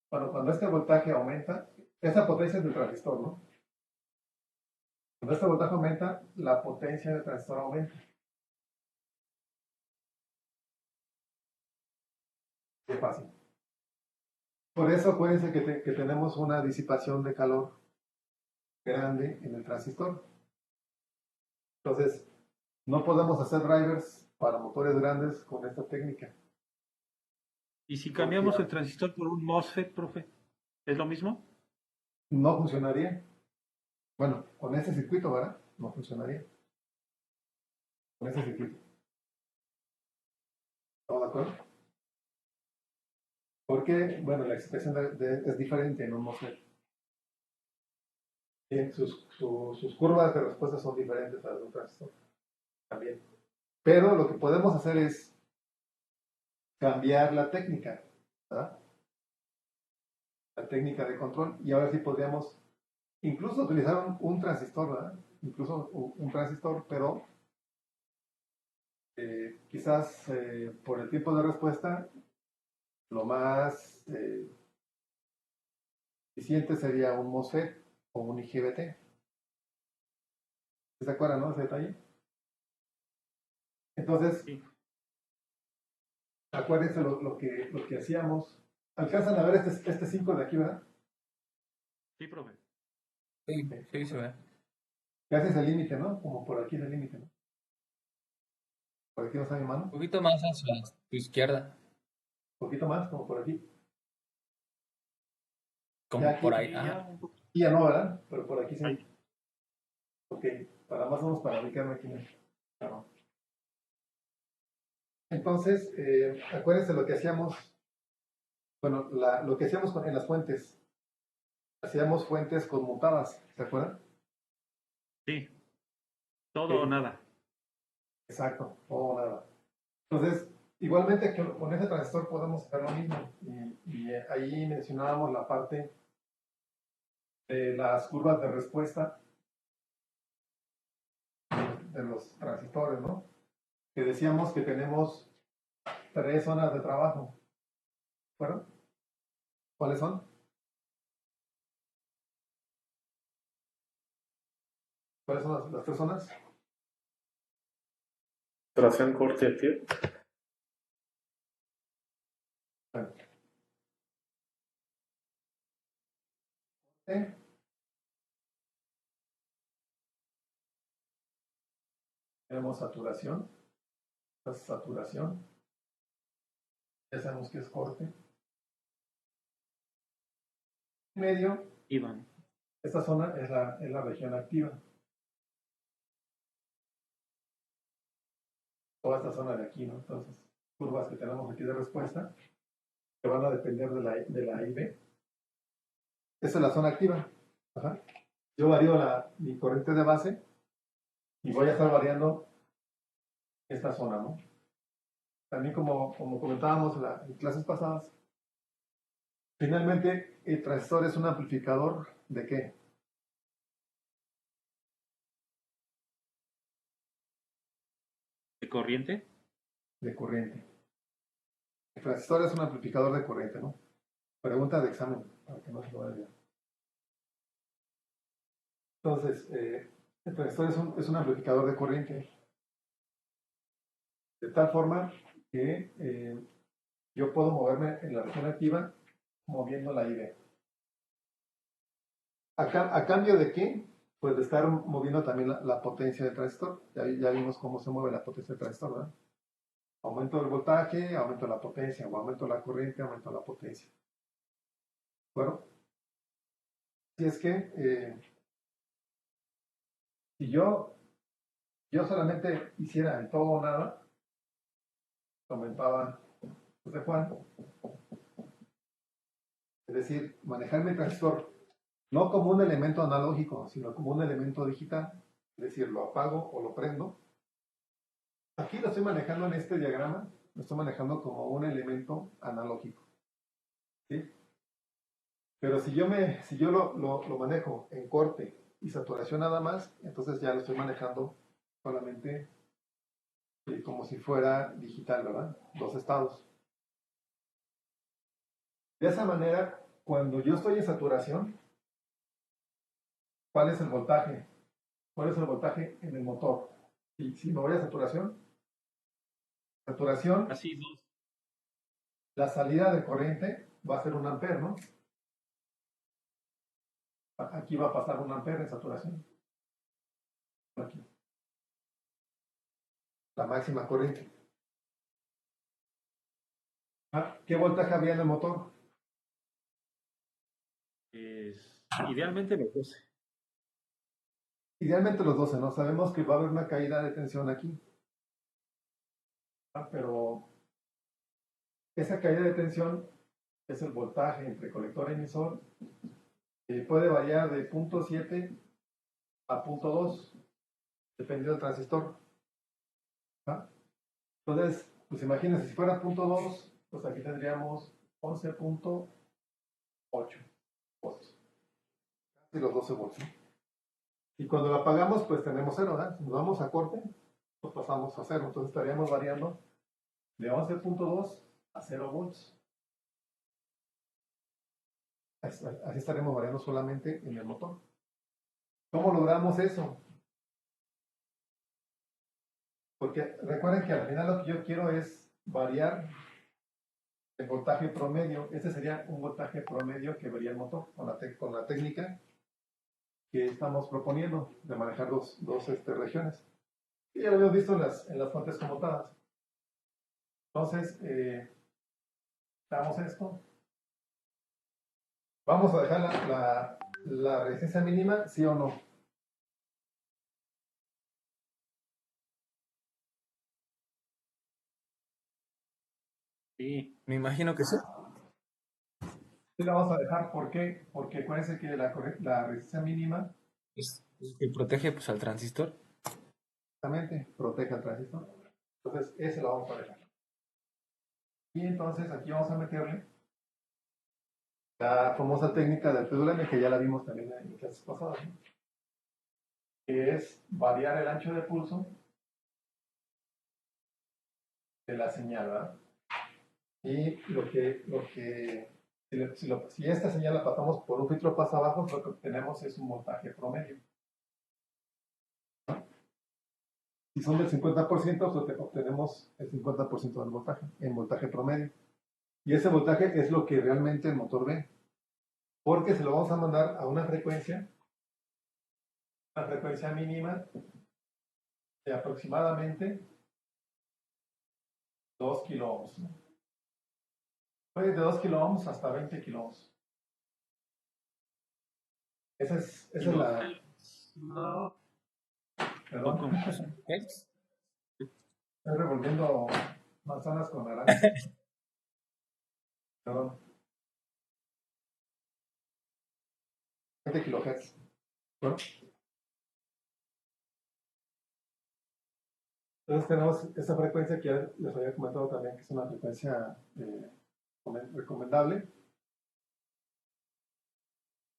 cuando este voltaje aumenta, esta potencia es del transistor, ¿no? Cuando este voltaje aumenta, la potencia del transistor aumenta. Qué fácil. Por eso acuérdense que tenemos una disipación de calor grande en el transistor. Entonces, no podemos hacer drivers para motores grandes con esta técnica. ¿Y si Porque cambiamos el transistor por un MOSFET, profe? ¿Es lo mismo? no funcionaría. Bueno, con ese circuito, ¿verdad? No funcionaría. Con ese circuito. ¿Estamos de acuerdo? Porque, bueno, la expresión es diferente en un MOSFET. Sus curvas de respuesta son diferentes a las de un transistor. También. Pero lo que podemos hacer es cambiar la técnica, ¿verdad? La técnica de control. Y ahora sí podríamos incluso utilizar un transistor, ¿verdad? Incluso un transistor, pero quizás por el tiempo de respuesta, lo más eficiente sería un MOSFET o un IGBT. ¿Se acuerdan, no? Ese detalle. Entonces, Sí. acuérdense lo que hacíamos. ¿Alcanzan a ver este 5 de aquí, verdad? Sí, profe. Sí, sí, se ve. Casi es el límite, ¿no? Como por aquí es el límite, ¿no? Por aquí no está mi mano. Un poquito más hacia tu izquierda. Un poquito más, como por aquí. Como Ya aquí, por ahí. Y ya Ajá. un poco. aquí ya no, ¿verdad? Pero por aquí sí. Ahí. Ok, para más o menos para ubicarme aquí. Claro. Entonces, acuérdense lo que hacíamos, bueno, lo que hacíamos en las fuentes. hacíamos fuentes conmutadas, ¿se acuerdan? Sí. Todo o Sí. nada. Exacto, o nada. Entonces, igualmente con ese transistor podemos hacer lo mismo. Y ahí mencionábamos la parte de las curvas de respuesta de los transistores, ¿no? Que decíamos que tenemos 3 zonas de trabajo. ¿Bueno? ¿Cuáles son? ¿Cuáles son las 3 zonas? Tracción, corte y activo. Bueno. ¿Eh? Tenemos saturación. Esta es saturación. Ya sabemos que es corte. En medio, Iván. esta zona es la región activa. Toda esta zona de aquí, ¿no? Entonces, curvas que tenemos aquí de respuesta, que van a depender de la I B. Esa es la zona activa. Ajá. Yo varío mi corriente de base y voy a estar variando esta zona, ¿no? También como comentábamos en clases pasadas, finalmente el transistor es un amplificador ¿de qué? ¿De corriente? De corriente. El transistor es un amplificador de corriente, ¿no? Pregunta de examen, para que no se lo vaya. Entonces, el transistor es un amplificador de corriente. De tal forma que yo puedo moverme en la región activa moviendo la IB. ¿A cambio de qué? Pues de estar moviendo también la potencia del transistor. Ya vimos cómo se mueve la potencia del transistor, ¿verdad? Aumento el voltaje, aumento la potencia, o aumento la corriente, aumento la potencia. Bueno, si es que si yo solamente hiciera el todo o nada, comentaba José Juan, es decir, manejar mi transistor no como un elemento analógico, sino como un elemento digital, es decir, lo apago o lo prendo. Aquí lo estoy manejando en este diagrama, lo estoy manejando como un elemento analógico, ¿sí? Pero si yo lo manejo en corte y saturación nada más, entonces ya lo estoy manejando solamente como si fuera digital, ¿verdad? Dos estados. De esa manera, cuando yo estoy en saturación, ¿cuál es el voltaje? ¿Cuál es el voltaje en el motor? Si me voy a saturación, Así, dos. la salida de corriente va a ser 1 ampere, ¿no? Aquí va a pasar 1 ampere en saturación. Aquí. La máxima corriente. ¿Qué voltaje había en el motor? Idealmente los 12. Idealmente los 12, ¿no? Sabemos que va a haber una caída de tensión aquí. Pero esa caída de tensión es el voltaje entre colector y emisor. Puede variar de 0.7 a 0.2, dependiendo del transistor. Entonces, pues imagínense, si fuera 0.2, pues aquí tendríamos 11.8 volts. Casi los 12 volts. Y cuando lo apagamos, pues tenemos 0, ¿verdad? Si nos vamos a corte, pues pasamos a 0. Entonces estaríamos variando de 11.2 a 0 volts. Así estaremos variando solamente en el motor. ¿Cómo logramos eso? Porque recuerden que al final lo que yo quiero es variar el voltaje promedio. Este sería un voltaje promedio que vería el motor con la técnica que estamos proponiendo de manejar dos regiones. Y ya lo hemos visto en las fuentes conmutadas. Entonces, damos esto. ¿Vamos a dejar la resistencia mínima, sí o no? Sí. Me imagino que sí. Sí la vamos a dejar, ¿por qué? Porque acuérdense que la resistencia mínima Es que protege pues, al transistor. exactamente protege al transistor. Entonces, ese lo vamos a dejar. Y entonces aquí vamos a meterle la famosa técnica del PWM, que ya la vimos también en clases pasadas, ¿no? Que es variar el ancho de pulso de la señal, ¿verdad? Y si esta señal la pasamos por un filtro paso abajo, lo que obtenemos es un voltaje promedio. Si son del 50%, obtenemos el 50% del voltaje, en voltaje promedio. Y ese voltaje es lo que realmente el motor ve, porque se lo vamos a mandar a una frecuencia mínima de aproximadamente 2 kiloohms, ¿no? Puede de 2 kiloohms hasta 20 kiloohms. Esa es la... No, Perdón, ¿Hertz? estoy revolviendo manzanas con naranja. Perdón. 20 kilohertz. Bueno, entonces tenemos esa frecuencia que ya les había comentado también, que es una frecuencia recomendable.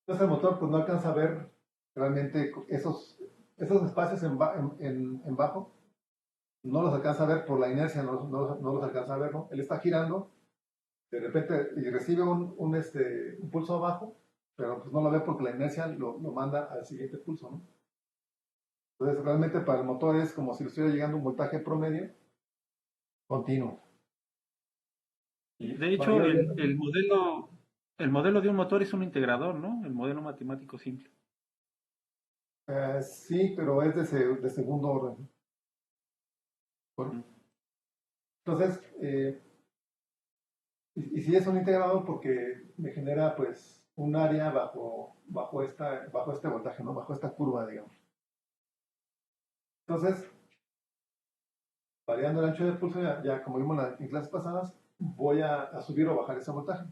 Entonces el motor pues no alcanza a ver realmente esos espacios en bajo, no los alcanza a ver por la inercia, no los alcanza a ver, ¿no? Él está girando, de repente y recibe un pulso abajo, pero pues no lo ve porque la inercia lo manda al siguiente pulso, ¿no? Entonces realmente para el motor es como si le estuviera llegando un voltaje promedio continuo. Y de hecho, el modelo de un motor es un integrador, ¿no? El modelo matemático simple. sí, pero es de segundo orden. Bueno, entonces, y si es un integrador porque me genera pues un área bajo este voltaje, ¿no? Bajo esta curva, digamos. Entonces, variando el ancho de pulso, ya como vimos en clases pasadas, voy a subir o bajar ese voltaje.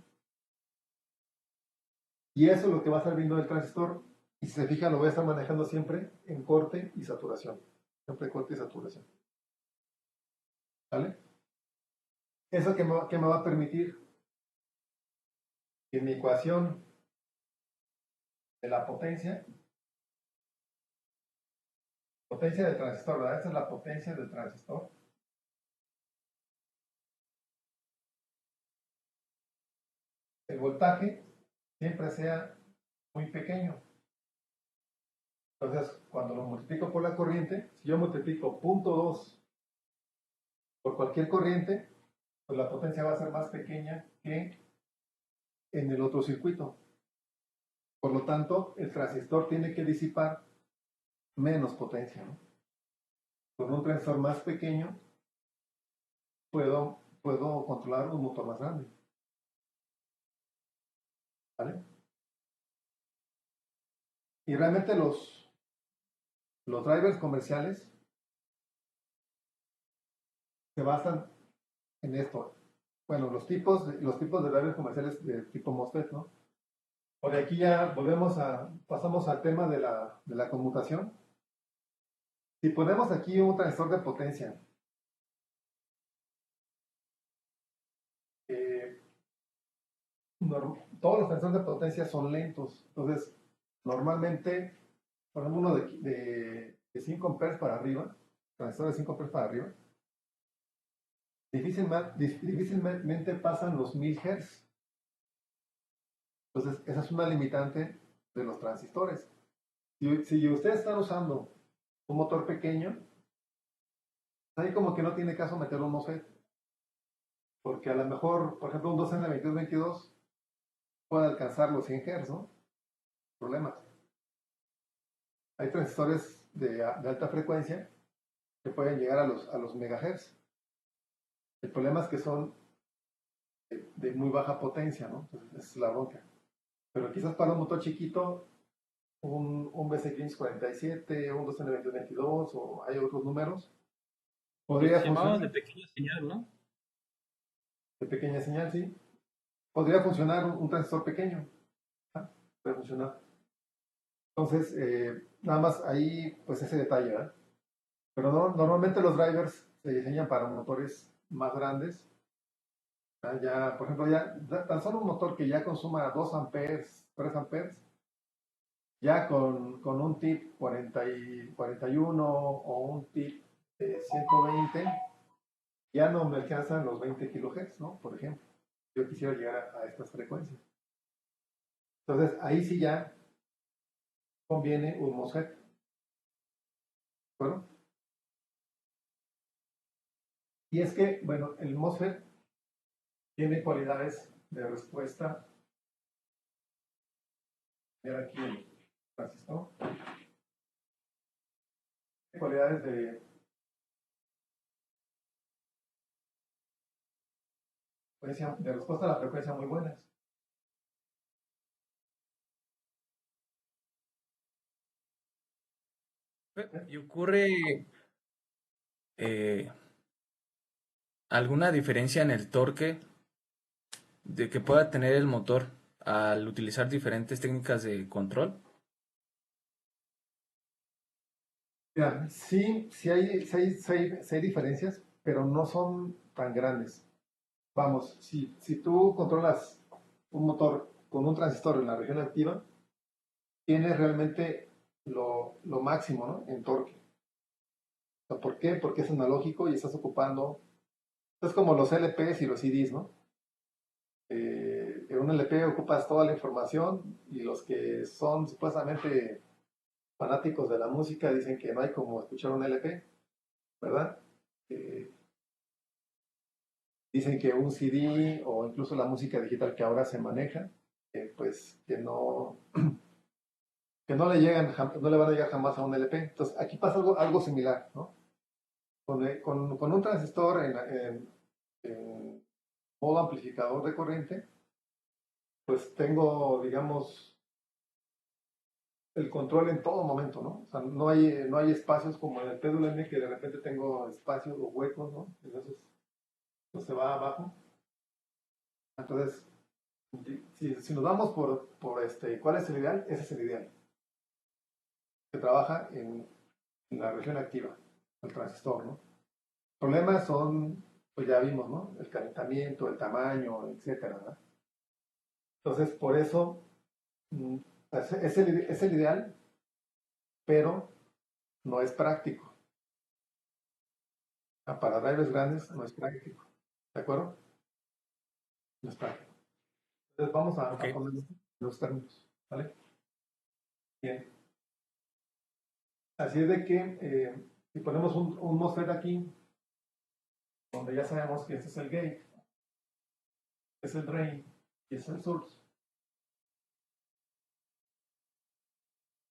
Y eso es lo que va a estar viendo el transistor. Y si se fija, lo voy a estar manejando siempre en corte y saturación. Siempre corte y saturación. ¿Vale? ¿Eso que me va a permitir? Que en mi ecuación de la potencia del transistor, ¿verdad? Esta es la potencia del transistor. El voltaje siempre sea muy pequeño. Entonces, cuando lo multiplico por la corriente, si yo multiplico 0.2 por cualquier corriente, pues la potencia va a ser más pequeña que en el otro circuito. Por lo tanto, el transistor tiene que disipar menos potencia, ¿no? Con un transistor más pequeño puedo controlar un motor más grande. ¿Vale? Y realmente los drivers comerciales se basan en esto. Bueno, los tipos de drivers comerciales de tipo MOSFET, ¿no? Por aquí ya pasamos al tema de la conmutación. Si ponemos aquí un transistor de potencia, todos los transistores de potencia son lentos. Entonces, normalmente, por ejemplo, uno de 5 amperes para arriba, transistor de 5 amperes para arriba, difícilmente pasan los 1000 Hz. Entonces, esa es una limitante de los transistores. Si ustedes están usando un motor pequeño, ahí como que no tiene caso meter un MOSFET. Porque a lo mejor, por ejemplo, un 2N2222 puede alcanzar los 100 Hz, ¿no? Problemas. Hay transistores de alta frecuencia que pueden llegar a los megahertz. El problema es que son de muy baja potencia, ¿no? Entonces, esa es la bronca. Pero quizás para un motor chiquito, un BC1547, un 2N2222 o hay otros números, podría Se llamaban funcionar. de pequeña señal, ¿no? De pequeña señal, sí. podría funcionar un transistor pequeño. Puede funcionar. Entonces, nada más ahí, pues ese detalle, ¿verdad? Pero normalmente los drivers se diseñan para motores más grandes. Ya, por ejemplo, tan solo un motor que ya consuma 2 amperes, 3 amperes, ya con un tip 41 o un tip 120, ya no me alcanzan los 20 kHz, ¿no? Por ejemplo, yo quisiera llegar a estas frecuencias. Entonces, ahí sí ya conviene un MOSFET. ¿Bueno? Y es que, bueno, el MOSFET tiene cualidades de respuesta. Mira aquí el transistor. Cualidades de respuesta a la frecuencia muy buenas. ¿Y ocurre alguna diferencia en el torque de que pueda tener el motor al utilizar diferentes técnicas de control? Mira, sí hay diferencias, pero no son tan grandes. Vamos, si tú controlas un motor con un transistor en la región activa, tienes realmente lo máximo, ¿no? En torque. O sea, ¿por qué? Porque es analógico y estás ocupando. Es como los LPs y los CDs, ¿no? En un LP ocupas toda la información y los que son supuestamente fanáticos de la música dicen que no hay como escuchar un LP, ¿verdad? Dicen que un CD o incluso la música digital que ahora se maneja, pues que no le llegan, no le van a llegar jamás a un LP. Entonces aquí pasa algo similar, ¿no? Con un transistor en modo amplificador de corriente, pues tengo, digamos, el control en todo momento, ¿no? O sea, no hay espacios como en el PWM que de repente tengo espacios o huecos, ¿no? Entonces, pues se va abajo. Entonces, si nos vamos por ¿cuál es el ideal? Ese es el ideal. Que trabaja en la región activa, el transistor, ¿no? Problemas son, pues ya vimos, ¿no? El calentamiento, el tamaño, etcétera, ¿verdad? Entonces, por eso, es el ideal, pero no es práctico. Para drivers grandes no es práctico. ¿De acuerdo? No es práctico. Entonces, vamos a poner los términos, ¿vale? Bien. Así es de que, si ponemos un MOSFET aquí, donde ya sabemos que este es el gate, es el drain y es el source.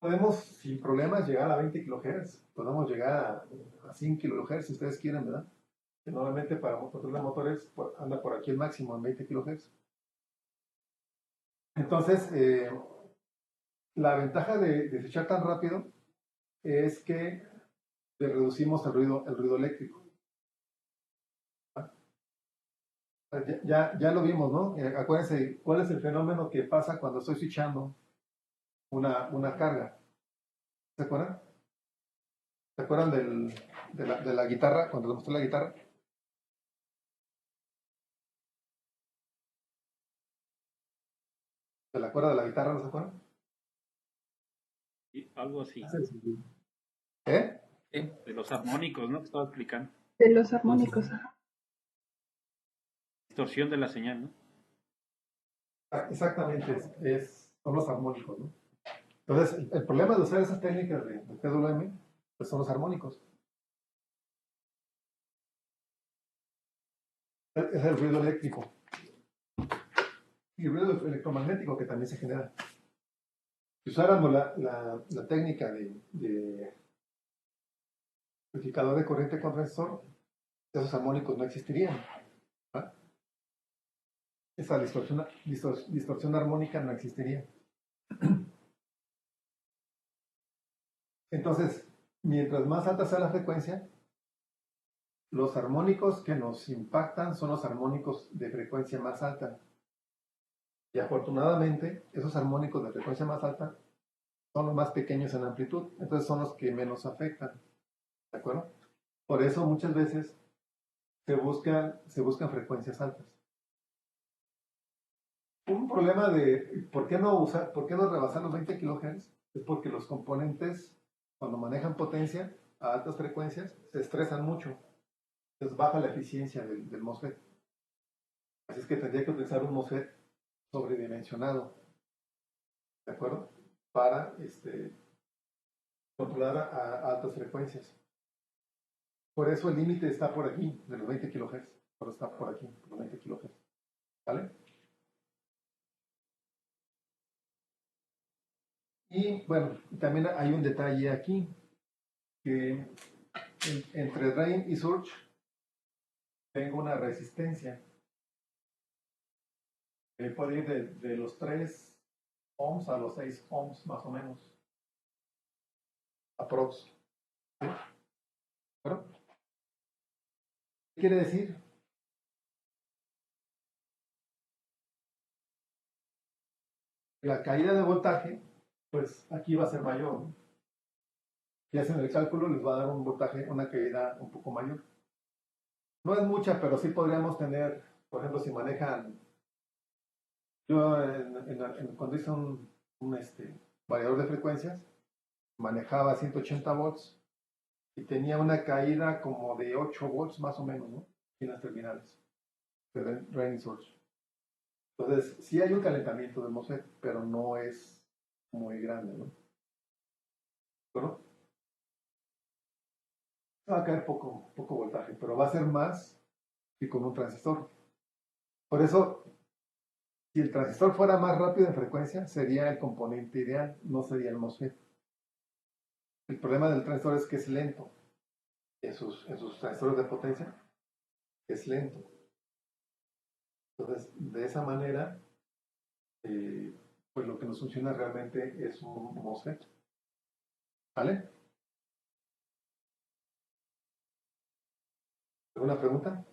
Podemos sin problemas llegar a 20 kHz, podemos llegar a 100 kHz si ustedes quieren, ¿verdad? Que normalmente para control de motores anda por aquí el máximo en 20 kHz. Entonces, la ventaja de desechar tan rápido es que le reducimos el ruido eléctrico. Ya lo vimos, ¿no? Acuérdense, ¿cuál es el fenómeno que pasa cuando estoy switchando una carga? ¿Se acuerdan? ¿Se acuerdan de la guitarra, cuando les mostré la guitarra? ¿Se la cuerda de la guitarra, no se acuerdan? Sí, algo así. ¿Eh? De los armónicos, ¿no? Que estaba explicando. De los armónicos, ajá. Distorsión de la señal, ¿no? Exactamente, son los armónicos, ¿no? Entonces, el problema de usar esas técnicas de PWM, pues son los armónicos. Es el ruido eléctrico. Y el ruido electromagnético que también se genera. Si usáramos la técnica de amplificador de corriente con transistor, esos armónicos no existirían. ¿Ah? Esa distorsión armónica no existiría. Entonces, mientras más alta sea la frecuencia, los armónicos que nos impactan son los armónicos de frecuencia más alta. Y afortunadamente, esos armónicos de frecuencia más alta son los más pequeños en amplitud, entonces son los que menos afectan, ¿de acuerdo? Por eso muchas veces se buscan frecuencias altas. Un problema de por qué no rebasar los 20 kHz es porque los componentes, cuando manejan potencia a altas frecuencias, se estresan mucho. Entonces baja la eficiencia del MOSFET. Así es que tendría que utilizar un MOSFET sobredimensionado, ¿de acuerdo? Para controlar a altas frecuencias. Por eso el límite está por aquí, de los 20 kHz. Por eso está por aquí, por los 20 kHz. ¿Vale? Y bueno, también hay un detalle aquí, que entre drain y surge tengo una resistencia. Que puede ir de los 3 ohms a los 6 ohms más o menos. Aprox. ¿Sí? ¿Bueno? ¿Qué quiere decir? La caída de voltaje, pues aquí va a ser mayor, ¿no? Si hacen el cálculo, les va a dar un voltaje, una caída un poco mayor. No es mucha, pero sí podríamos tener, por ejemplo, si manejan, yo cuando hice un variador de frecuencias, manejaba 180 volts y tenía una caída como de 8 volts más o menos, ¿no? En las terminales de drain source. Entonces, sí hay un calentamiento del MOSFET, pero no es muy grande, ¿no? Bueno, va a caer poco voltaje, pero va a ser más que con un transistor. Por eso, si el transistor fuera más rápido en frecuencia, sería el componente ideal, no sería el MOSFET. El problema del transistor es que es lento. En sus transistores de potencia, es lento. Entonces, de esa manera, pues lo que nos funciona realmente es un MOSFET. ¿Vale? ¿Alguna pregunta?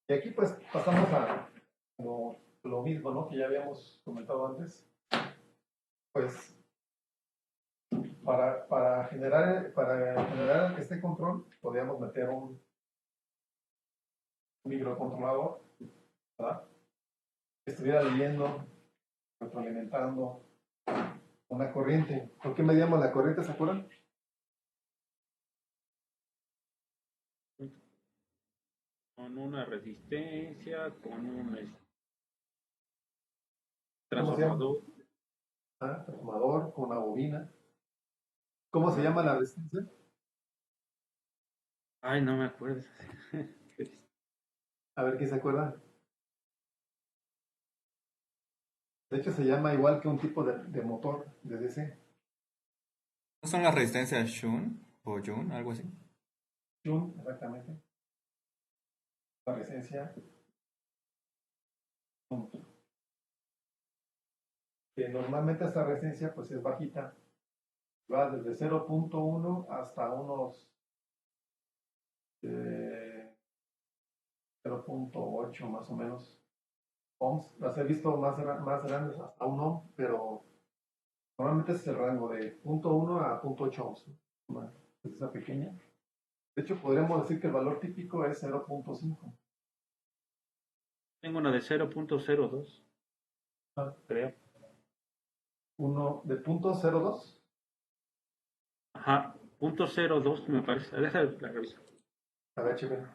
Y aquí pues pasamos a lo mismo, ¿no? Que ya habíamos comentado antes. Pues para generar este control, podríamos meter un microcontrolador, ¿verdad? Que estuviera leyendo, retroalimentando una corriente. ¿Por qué medíamos la corriente, se acuerdan? Con una resistencia, con un ¿Cómo se llama? transformador. Transformador, con una bobina. ¿Cómo se llama la resistencia? Ay, no me acuerdo. A ver, ¿quién se acuerda? De hecho, se llama igual que un tipo de motor de DC. ¿No son las resistencias Shun o Jun, algo así? Shun, exactamente. La resistencia. Que normalmente esta resistencia pues es bajita. Va desde 0.1 hasta unos 0.8 más o menos ohms. Las he visto más grandes hasta 1 ohm, pero normalmente es el rango de 0.1 a 0.8 ohms. Una resistencia pequeña. De hecho, podríamos decir que el valor típico es 0.5. Tengo una de 0.02, creo. Uno de 0.02. Ajá, 0.02 me parece. Déjame la reviso. A ver, chévere.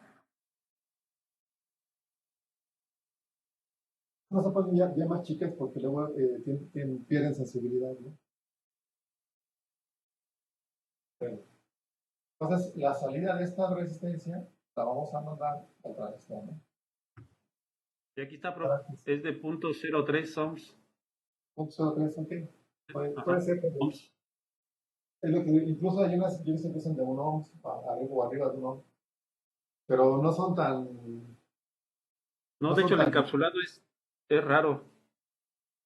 No se ponen ya más chicas porque luego pierden sensibilidad, ¿no? Bueno, entonces la salida de esta resistencia la vamos a mandar al transistor, ¿no? Y aquí está, profe. Es de 0.03 ohms. 0.03, ok. Puede Ajá, ser que ohms. es lo que incluso hay unas que empiezan de 1 ohm arriba de 1 ohm, pero No, no de hecho son el tan, encapsulado es raro.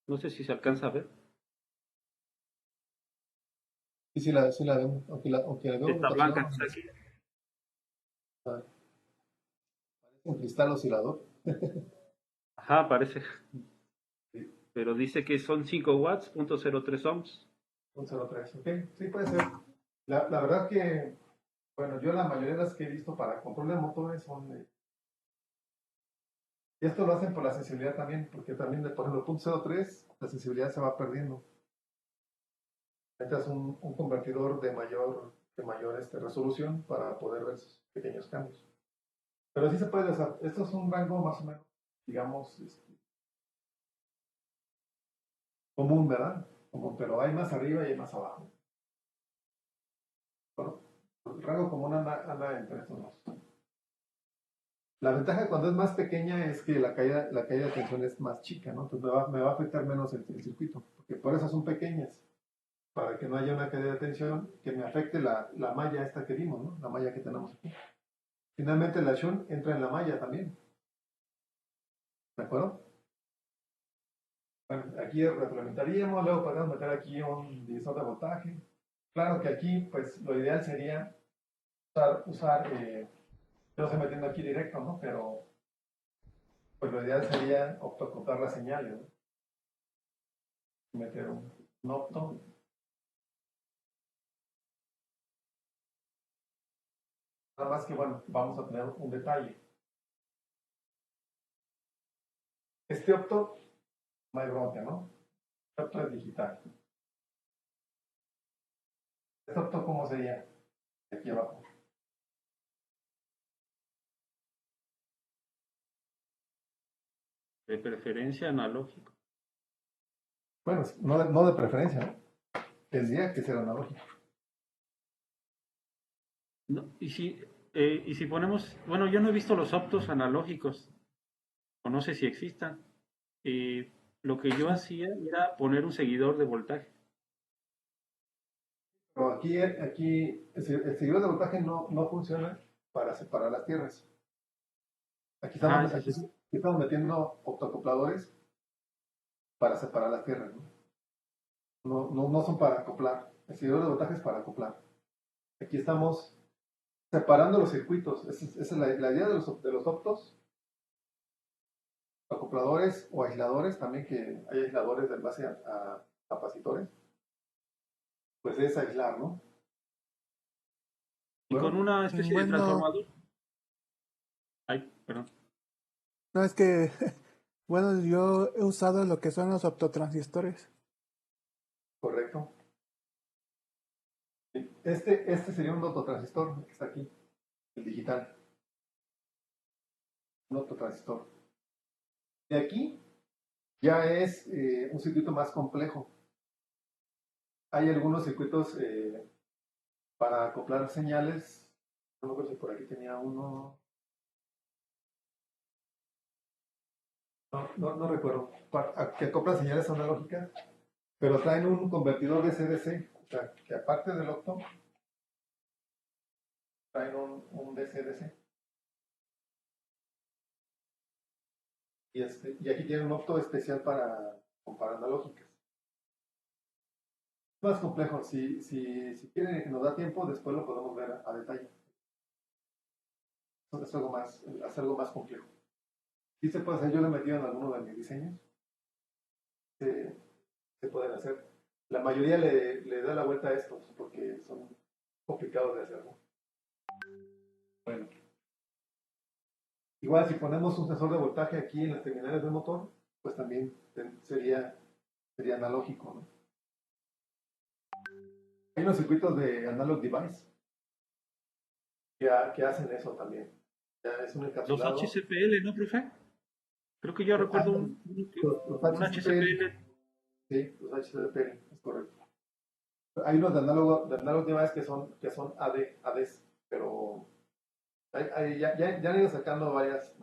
No sé si se alcanza a ver. Sí la vemos, aunque la vemos Esta blanca rotacionada, que está aquí. parece un cristal oscilador. Ajá, parece. Sí, Pero dice que son 5 watts, 0.03 ohms. un 0.3, ok, sí puede ser. La verdad que, bueno, yo la mayoría de las que he visto para control de motores son y esto lo hacen por la sensibilidad también, porque también, por ejemplo, 0.03, la sensibilidad se va perdiendo. Necesitas un convertidor de mayor resolución para poder ver esos pequeños cambios. Pero sí se puede, o sea, esto es un rango más o menos, digamos, común, ¿verdad? Común, pero hay más arriba y hay más abajo. Bueno, el rango común anda entre estos dos. La ventaja cuando es más pequeña es que la caída de tensión es más chica, ¿no? Entonces me va a afectar menos el circuito, porque por eso son pequeñas, para que no haya una caída de tensión que me afecte la malla esta que vimos, ¿no? La malla que tenemos aquí. Finalmente la shunt entra en la malla también, ¿de acuerdo? Bueno, aquí reglamentaríamos, luego podemos meter aquí un divisor de voltaje. Claro que aquí, pues lo ideal sería yo estoy metiendo aquí directo, ¿no? Pero pues lo ideal sería optocoplar las señales, ¿no? Meter un opto. Nada más que, bueno, vamos a tener un detalle. Este opto no hay bronca, ¿no? Este opto es digital. ¿Este opto cómo sería? Aquí abajo. De preferencia analógico. Bueno, no de preferencia, ¿no? Tendría que ser analógico. No, y si ponemos, bueno, yo no he visto los optos analógicos, o no sé si existan. Lo que yo hacía era poner un seguidor de voltaje. Pero aquí el seguidor de voltaje no funciona para separar las tierras. Ajá, ese Aquí es. estamos metiendo optoacopladores para separar las tierras, ¿no? No son para acoplar. El seguidor de voltaje es para acoplar. Aquí estamos separando los circuitos. Esa es la idea de los optos, acopladores o aisladores, también que hay aisladores en base a capacitores. Pues es aislar, ¿no? Y con Bueno, una especie de Bueno, transformador. Ay, perdón. no es que, bueno, yo he usado lo que son los optotransistores. correcto. Este sería un autotransistor, el que está aquí, el digital, un autotransistor. De aquí ya es un circuito más complejo. Hay algunos circuitos para acoplar señales. No me acuerdo si por aquí tenía uno. No recuerdo. Que acopla señales analógicas, pero traen un convertidor de CDC. O sea, que aparte del octo, traen un DCDC. Y aquí tienen un opto especial para analógicas. Es más complejo. Si quieren que nos da tiempo, después lo podemos ver a detalle. Es algo más complejo. Sí se puede hacer, yo lo he metido en alguno de mis diseños. Se, se pueden hacer. La mayoría le da la vuelta a estos porque son complicados de hacer, ¿no? Bueno, igual si ponemos un sensor de voltaje aquí en las terminales del motor, pues también sería analógico, ¿no? Hay unos circuitos de analog device que hacen eso también. Ya es un Los encapsulado. HCPL, ¿no, profe? Creo que yo recuerdo Los un HCPL, HCPL. sí, los HCPL, es correcto. Hay unos de analog device que son ADs, pero ya han ido sacando varias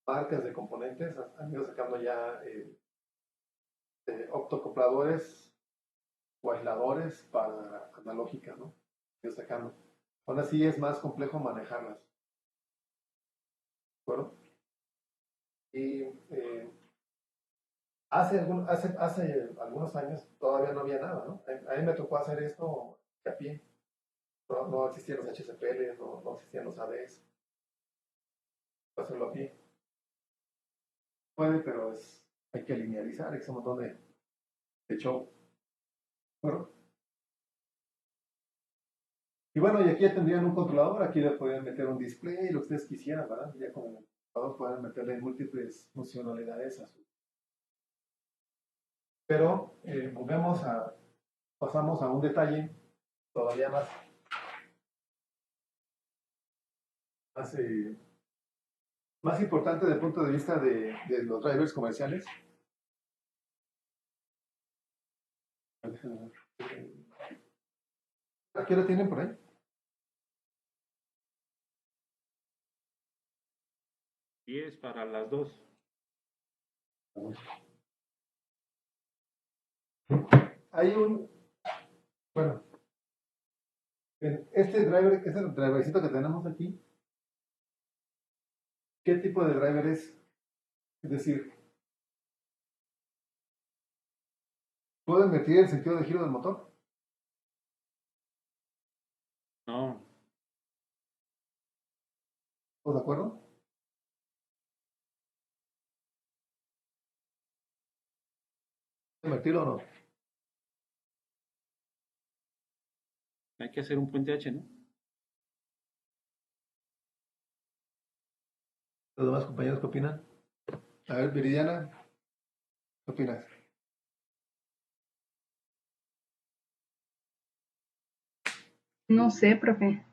marcas de componentes, han ido sacando ya optocopladores o aisladores para analógica, ¿no? Han ido sacando. Aún así es más complejo manejarlas, ¿de acuerdo? Y Hace algunos años todavía no había nada, ¿no? A mí me tocó hacer esto a pie. No existían los HCPL, no existían los ADs. Hacerlo a pie. Puede, pero hay que linealizar, hay un montón de show. Bueno, y bueno, y aquí ya tendrían un controlador, aquí le podrían meter un display, lo que ustedes quisieran, ¿verdad? Ya con el controlador pueden meterle múltiples funcionalidades a su. Pero pasamos a un detalle todavía más, más importante desde el punto de vista de los drivers comerciales. ¿A qué hora tienen por ahí? Y es para las 2. Hay bueno, este drivercito que tenemos aquí, ¿qué tipo de driver es? Es decir, ¿puedo invertir el sentido de giro del motor? No, ¿Estás de acuerdo? ¿Invertirlo o no? hay que hacer un puente H, ¿no? ¿Los demás compañeros qué opinan? A ver, Viridiana, ¿qué opinas? No sé, profe.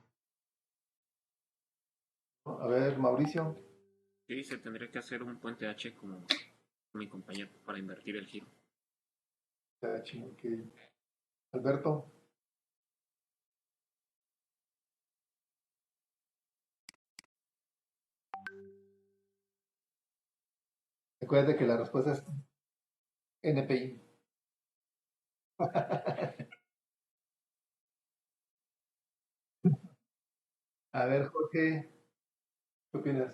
A ver, Mauricio. Sí, se tendría que hacer un puente H como mi compañero para invertir el giro. Ok. Alberto. Recuerda que la respuesta es NPI. A ver, Jorge, ¿qué opinas?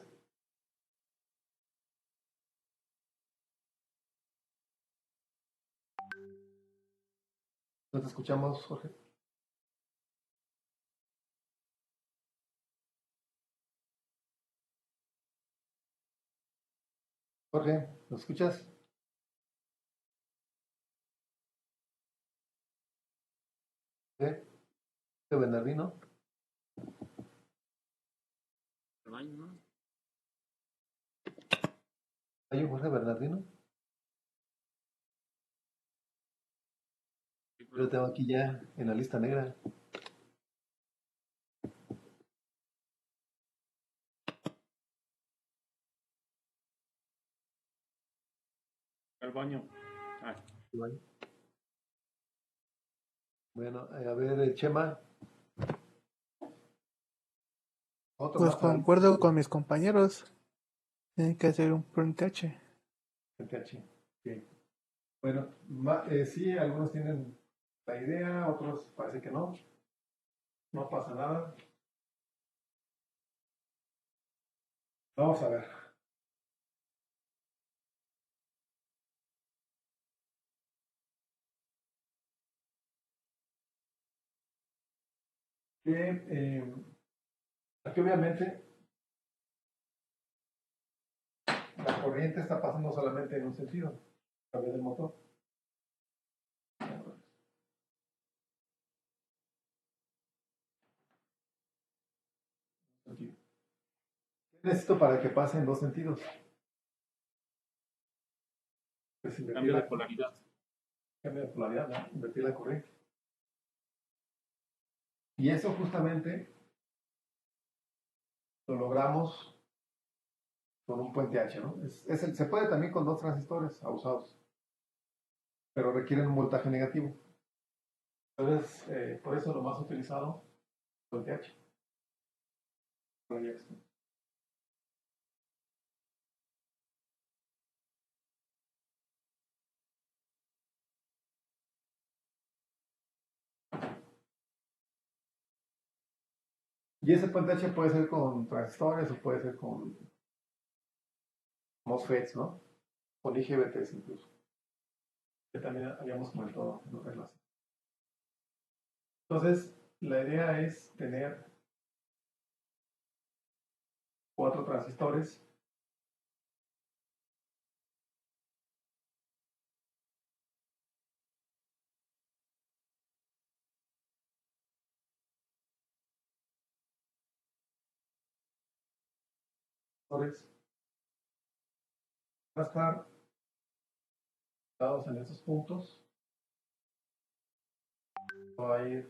¿No te escuchamos, Jorge? Jorge, ¿nos escuchas? ¿Sí? ¿De Bernardino? El baño, ¿no? ¿Hay un Jorge Bernardino? Sí, Yo lo tengo aquí ya en la lista negra. Al baño. Ah, Bueno, a ver, Chema. Otro Pues más para concuerdo con mis compañeros. Tienen que hacer un puente H. el TH. Ok. Bueno, sí, algunos tienen la idea, otros parece que no. No pasa nada. Vamos a ver. Aquí obviamente la corriente está pasando solamente en un sentido, a través del motor. ¿Qué necesito para que pase en dos sentidos? Pues cambio de polaridad. cambio de polaridad, ¿no? Invertir la corriente. Y eso justamente lo logramos con un puente H, ¿no? Se puede también con dos transistores abusados, pero requieren un voltaje negativo. Entonces, por eso lo más utilizado es el puente H. Y ese puente H puede ser con transistores o puede ser con MOSFETs, ¿no? Con IGBTs incluso. que también habíamos comentado en otra clase. Entonces, la idea es tener 4 transistores van a estar dados en estos puntos. Va a ir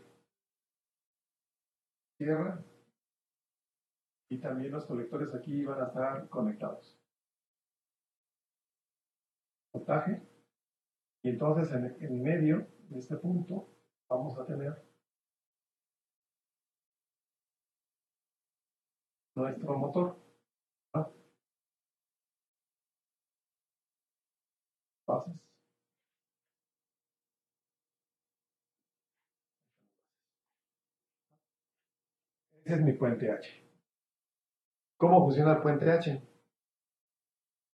tierra y también los colectores aquí van a estar conectados. Voltaje. Y entonces en medio de este punto vamos a tener nuestro motor. Bases. Ese es mi puente H. ¿Cómo funciona el puente H?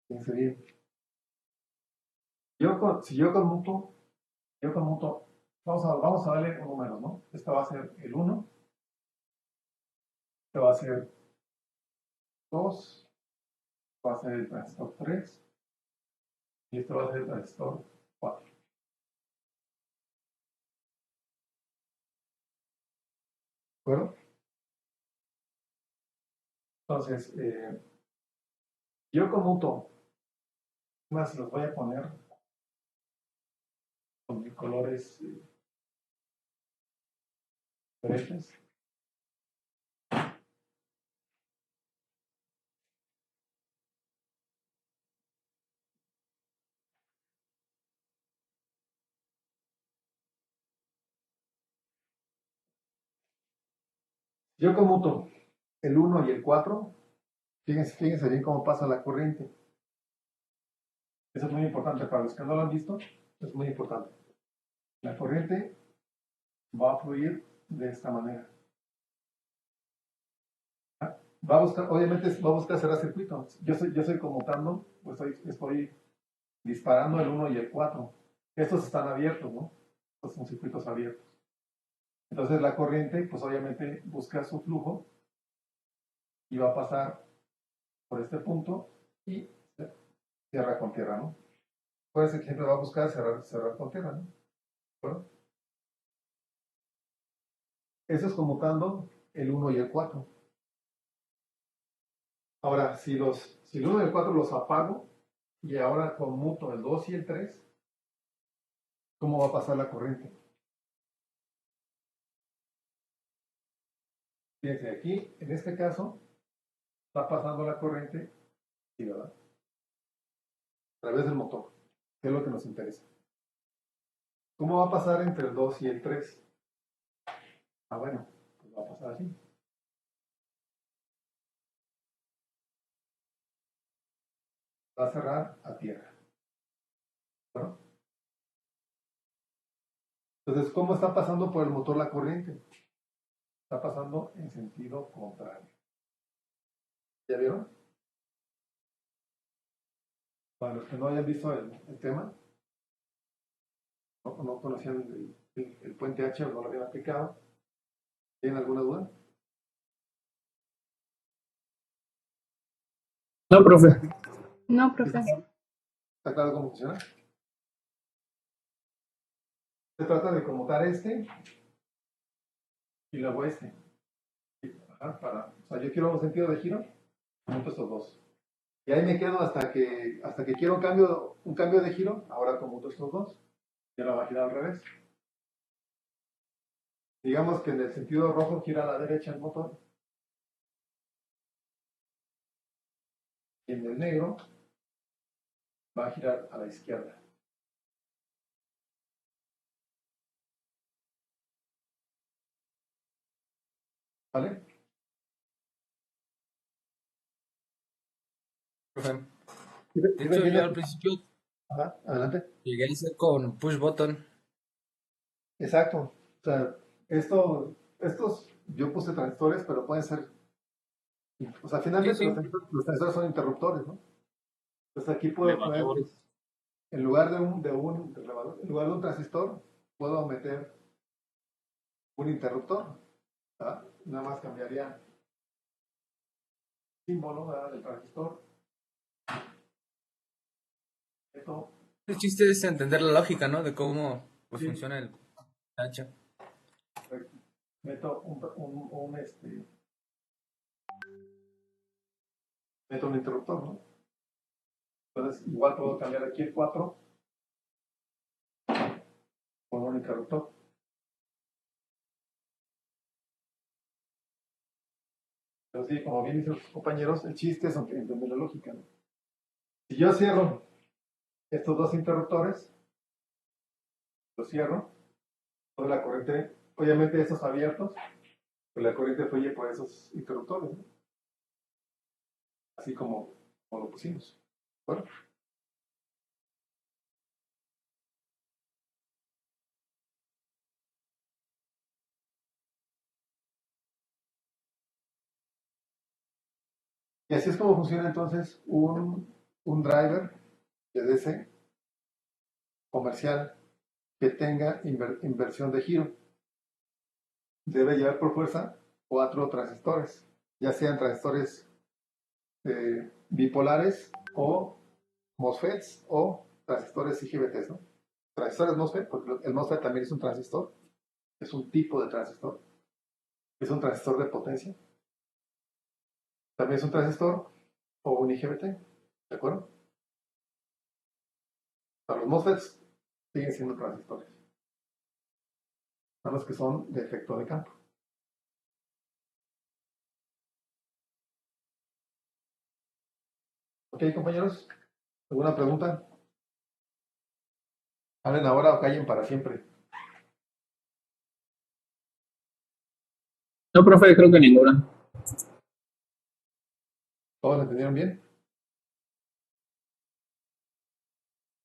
Fíjense bien. Si yo conmuto, vamos a darle un número, ¿no? Esta va a ser el 1, este va a ser 2, va a ser el transistor 3 y este va a ser el transistor 4. ¿De acuerdo? Entonces, yo conmuto, más los voy a poner con colores diferentes. Yo conmuto el 1 y el 4, fíjense bien cómo pasa la corriente. Eso es muy importante para los que no lo han visto, es muy importante. La corriente va a fluir de esta manera. Obviamente va a buscar cerrar circuito. Yo estoy conmutando, pues estoy disparando el 1 y el 4. Estos están abiertos, ¿no? Estos son circuitos abiertos. Entonces la corriente, pues obviamente busca su flujo y va a pasar por este punto y cierra con tierra, ¿no? Puede ser que siempre va a buscar cerrar con tierra, ¿no? ¿Bueno? Eso es conmutando el 1 y el 4. Ahora, si el 1 y el 4 los apago y ahora conmuto el 2 y el 3, ¿cómo va a pasar la corriente? Fíjense, aquí, en este caso, está pasando la corriente, ¿sí, verdad? A través del motor, que es lo que nos interesa. ¿Cómo va a pasar entre el 2 y el 3? Ah, bueno, pues va a pasar así. Va a cerrar a tierra. ¿Bueno? Entonces, ¿cómo está pasando por el motor la corriente? Está pasando en sentido contrario. ¿Ya vieron? Para los que no hayan visto el tema, no conocían el puente H o no lo habían aplicado, ¿tienen alguna duda? No, profe. No, profe. ¿Está claro cómo funciona? Se trata de conmutar este y luego este. Ajá, o sea, yo quiero un sentido de giro, conmuto estos dos. Y ahí me quedo hasta que quiero un cambio de giro, ahora conmuto estos dos. Y ahora va a girar al revés. Digamos que en el sentido rojo gira a la derecha el motor. Y en el negro va a girar a la izquierda. ¿Vale? Profe. De De hecho, yo al principio Ajá, adelante. llegué a hacer con push button. Exacto. O sea, estos, yo puse transistores, pero pueden ser, o sea, finalmente Sí, sí. los transistores son interruptores, ¿no? Entonces aquí puedo poner en lugar de en lugar de un transistor, puedo meter un interruptor. ¿Verdad? Nada más cambiaría el símbolo, ¿verdad?, del transistor. Esto, El chiste es entender la lógica, ¿no? De cómo pues, sí, funciona el hacha. meto meto un interruptor, ¿no? Entonces, igual puedo cambiar aquí el 4 con un interruptor. Pero sí, como bien dicen los compañeros, el chiste es entender la lógica, ¿no? Si yo cierro estos dos interruptores, los cierro, toda la corriente, obviamente estos abiertos, pues la corriente fluye por esos interruptores, ¿no? Así como lo pusimos. Bueno, y así es como funciona entonces un driver de DC comercial que tenga inversión de giro. Debe llevar por fuerza 4 transistores, ya sean transistores bipolares o MOSFETs o transistores IGBTs, ¿no? Transistores MOSFET, porque el MOSFET también es un transistor, es un tipo de transistor, es un transistor de potencia, también es un transistor o un IGBT, ¿de acuerdo? Para los MOSFETs siguen siendo transistores, son los que son de efecto de campo. ¿Ok, compañeros? ¿Alguna pregunta? Hablen ahora o callen para siempre. No, profe, creo que ninguna. ¿Todos lo entendieron bien?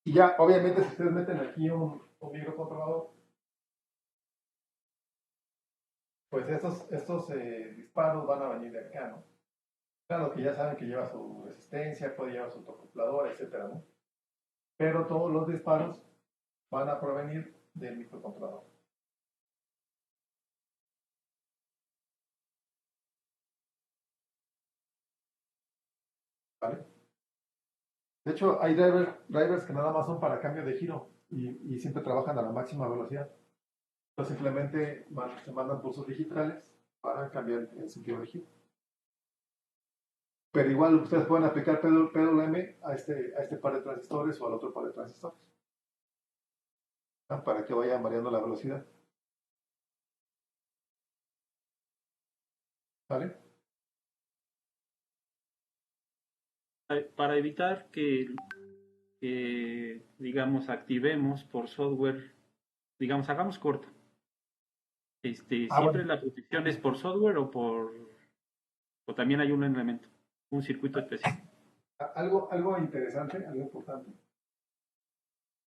Y ya, obviamente, si ustedes meten aquí un microcontrolador, pues estos disparos van a venir de acá, ¿no? Claro que ya saben que lleva su resistencia, puede llevar su autocoplador, etcétera, ¿no? Pero todos los disparos van a provenir del microcontrolador. ¿Vale? De hecho, hay drivers que nada más son para cambio de giro y siempre trabajan a la máxima velocidad. Entonces simplemente se mandan pulsos digitales para cambiar el sentido de giro. Pero igual ustedes pueden aplicar PWM a este par de transistores o al otro par de transistores, ¿no? Para que vayan variando la velocidad. ¿Vale? Para evitar que, digamos, activemos por software, digamos, hagamos corto. Siempre Bueno, la protección es por software o también hay un elemento, un circuito especial. algo interesante, algo importante,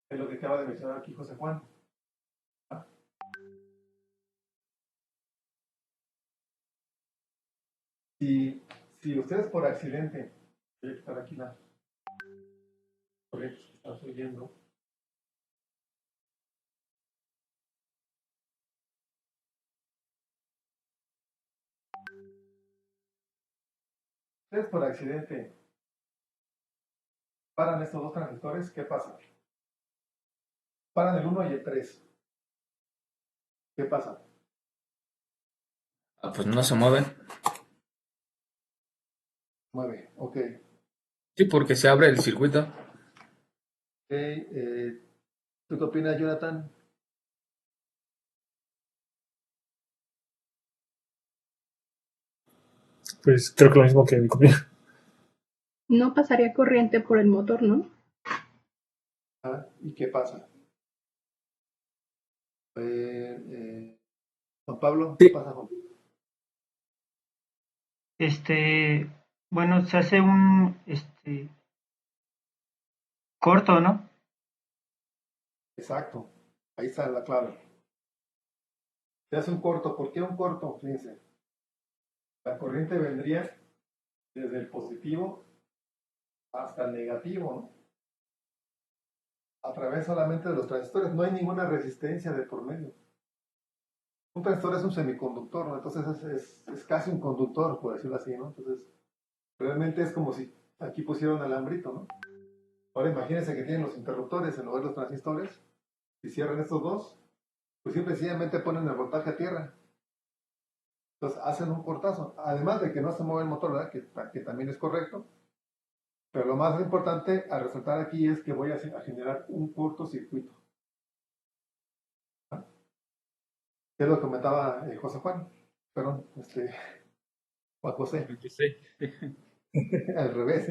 es lo que acaba de mencionar aquí José Juan. ¿Ah? Si ustedes por accidente, voy a quitar aquí la corriente que está fluyendo, ustedes por accidente paran estos dos transistores, ¿qué pasa? Paran el 1 y el 3. ¿Qué pasa? Ah, pues no se mueven. Mueve, ok. Sí, porque se abre el circuito. ¿Tú qué opinas, Jonathan? Pues creo que lo mismo que mi compañero. No pasaría corriente por el motor, ¿no? ¿Ah? ¿Y qué pasa? Juan Pablo, ¿qué Sí. pasa, Juan? Bueno, se hace un, corto, ¿no? Exacto, ahí está la clave. Se hace un corto, ¿por qué un corto? Fíjense, la corriente vendría desde el positivo hasta el negativo, ¿no? a través solamente de los transistores. No hay ninguna resistencia de por medio. Un transistor es un semiconductor, ¿no? Entonces es casi un conductor, por decirlo así, ¿no? Entonces, realmente es como si aquí pusiera un alambrito, ¿no? Ahora imagínense que tienen los interruptores en lugar de los transistores, y cierran estos dos, pues simple y sencillamente ponen el voltaje a tierra. Entonces hacen un cortazo. Además de que no se mueve el motor, ¿verdad? Que también es correcto. Pero lo más importante a resaltar aquí es que voy a generar un cortocircuito. ¿Ah? Que es lo que comentaba José Juan. Perdón, Juan José. Sí. Al revés.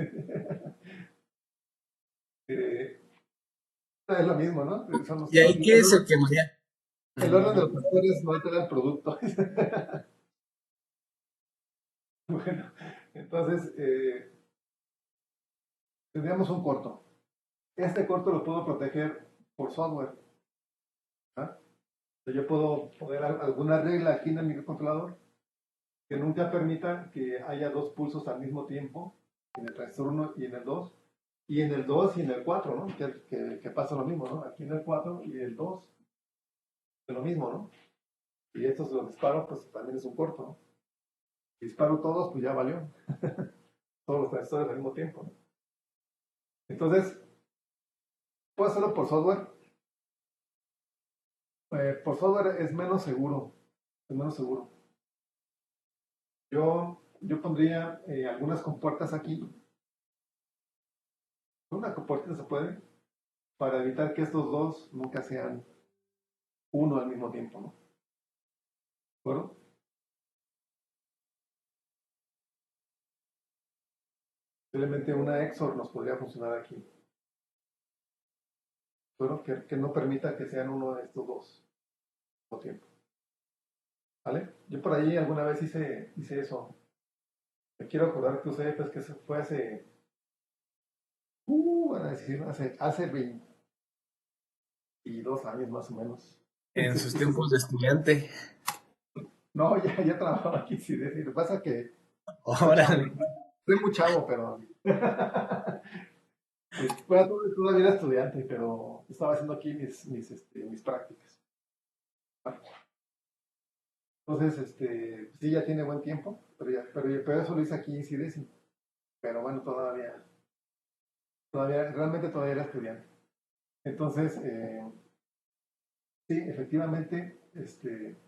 Es lo mismo, ¿no? ¿Y ahí qué se quemaría? El orden de los factores no altera el producto. Bueno, entonces tendríamos un corto. Este corto lo puedo proteger por software. ¿Ah? Yo puedo poner alguna regla aquí en el microcontrolador que nunca permita que haya dos pulsos al mismo tiempo en el transistor 1 y en el 2, y en el 2 y en el 4, ¿no? Que pasa lo mismo, ¿no? Aquí en el 4 y el 2 es lo mismo, ¿no? Y estos los disparo, pues también es un corto, ¿no? Si disparo todos, pues ya valió. Todos los transistores al mismo tiempo, ¿no? Entonces, puedo hacerlo por software. Por software es menos seguro. Es menos seguro. Yo pondría algunas compuertas aquí. Una compuerta se puede para evitar que estos dos nunca sean uno al mismo tiempo, ¿no? ¿De acuerdo? Simplemente una XOR nos podría funcionar aquí. ¿De acuerdo? Que no permita que sean uno de estos dos al mismo tiempo. ¿Vale? Yo por ahí alguna vez hice eso. Me quiero acordar que usé, pues que se fue hace, van a decir, hace 22 años más o menos. En sus tiempos de estudiante. No, ya trabajaba aquí, sí, decir. Lo que pasa es que Órale. soy muy chavo, pero bueno, todavía era estudiante, pero estaba haciendo aquí mis prácticas. Entonces, sí, ya tiene buen tiempo, pero eso lo hice aquí en CIDESI. Pero bueno, realmente todavía era estudiante. Entonces, sí, efectivamente, se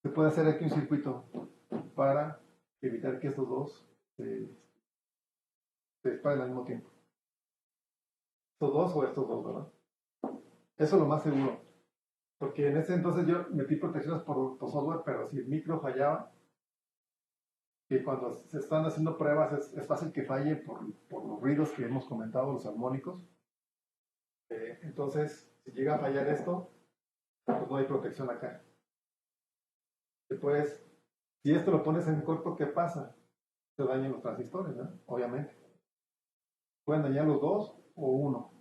puede hacer aquí un circuito para evitar que estos dos se disparen al mismo tiempo. Estos dos o estos dos, ¿verdad? Eso es lo más seguro. Porque en ese entonces yo metí protecciones por software, pero si el micro fallaba, que cuando se están haciendo pruebas es fácil que falle por los ruidos que hemos comentado, los armónicos. Entonces, si llega a fallar esto, pues no hay protección acá. Después, si esto lo pones en corto, ¿qué pasa? Se dañan los transistores, ¿no? Obviamente. Pueden dañar los dos o uno.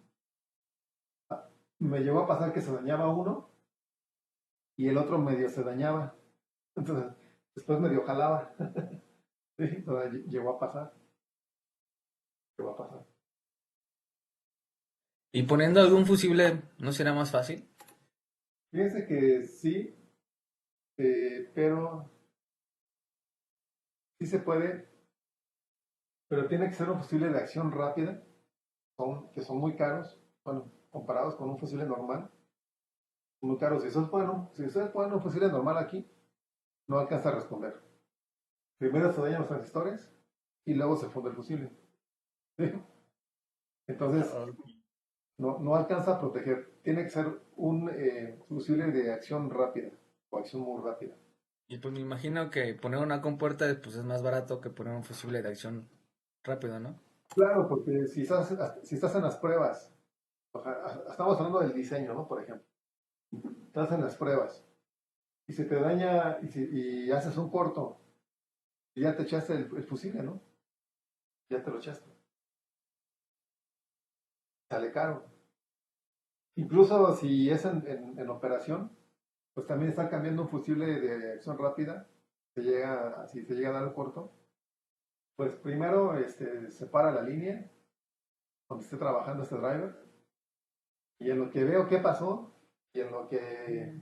Me llegó a pasar que se dañaba uno y el otro medio se dañaba. Entonces, después medio jalaba. Sí, llegó a pasar. Llegó a pasar. ¿Y poniendo algún fusible no será más fácil? Fíjense que sí, pero sí se puede, pero tiene que ser un fusible de acción rápida, que son muy caros, bueno, comparados con un fusible normal, muy caros. Si ustedes ponen un fusible normal aquí, no alcanza a responder. Primero se dañan los transistores y luego se funde el fusible. ¿Sí? Entonces, no alcanza a proteger. Tiene que ser un fusible de acción rápida o acción muy rápida. Y pues me imagino que poner una compuerta pues es más barato que poner un fusible de acción rápido, ¿no? Claro, porque si estás en las pruebas, o sea, estamos hablando del diseño, ¿no? Por ejemplo, estás en las pruebas y se te daña y haces un corto y ya te echaste el fusible, ¿no? Ya te lo echaste. Sale caro. Incluso si es en operación, pues también estar cambiando un fusible de acción rápida, si se llega a dar un corto, pues primero separa la línea donde esté trabajando este driver Y en lo que veo qué pasó, y en lo que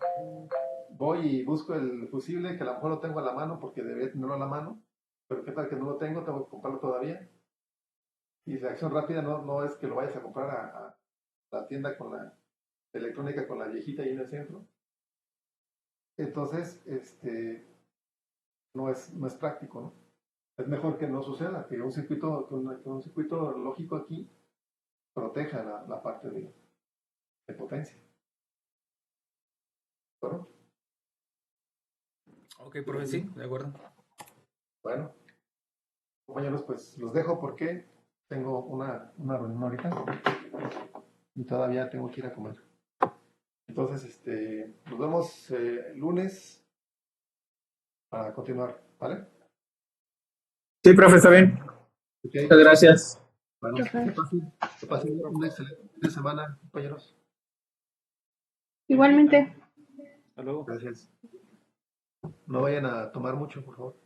voy y busco el fusible, que a lo mejor lo tengo a la mano porque debería tenerlo a la mano, pero qué tal que no lo tengo, tengo que comprarlo todavía. Y la acción rápida no es que lo vayas a comprar a la tienda con la electrónica con la viejita ahí en el centro. Entonces, no es práctico, ¿no? Es mejor que no suceda, que un circuito lógico aquí proteja la parte de potencia. ¿Bueno? Ok, profe, sí, de acuerdo. Bueno, compañeros, pues los dejo porque tengo una reunión ahorita y todavía tengo que ir a comer. Entonces, nos vemos el lunes para continuar, ¿vale? Sí, profe, está bien. Okay. Muchas gracias. Bueno, que pasen una excelente semana, compañeros. Igualmente. Hasta luego. Gracias. No vayan a tomar mucho, por favor.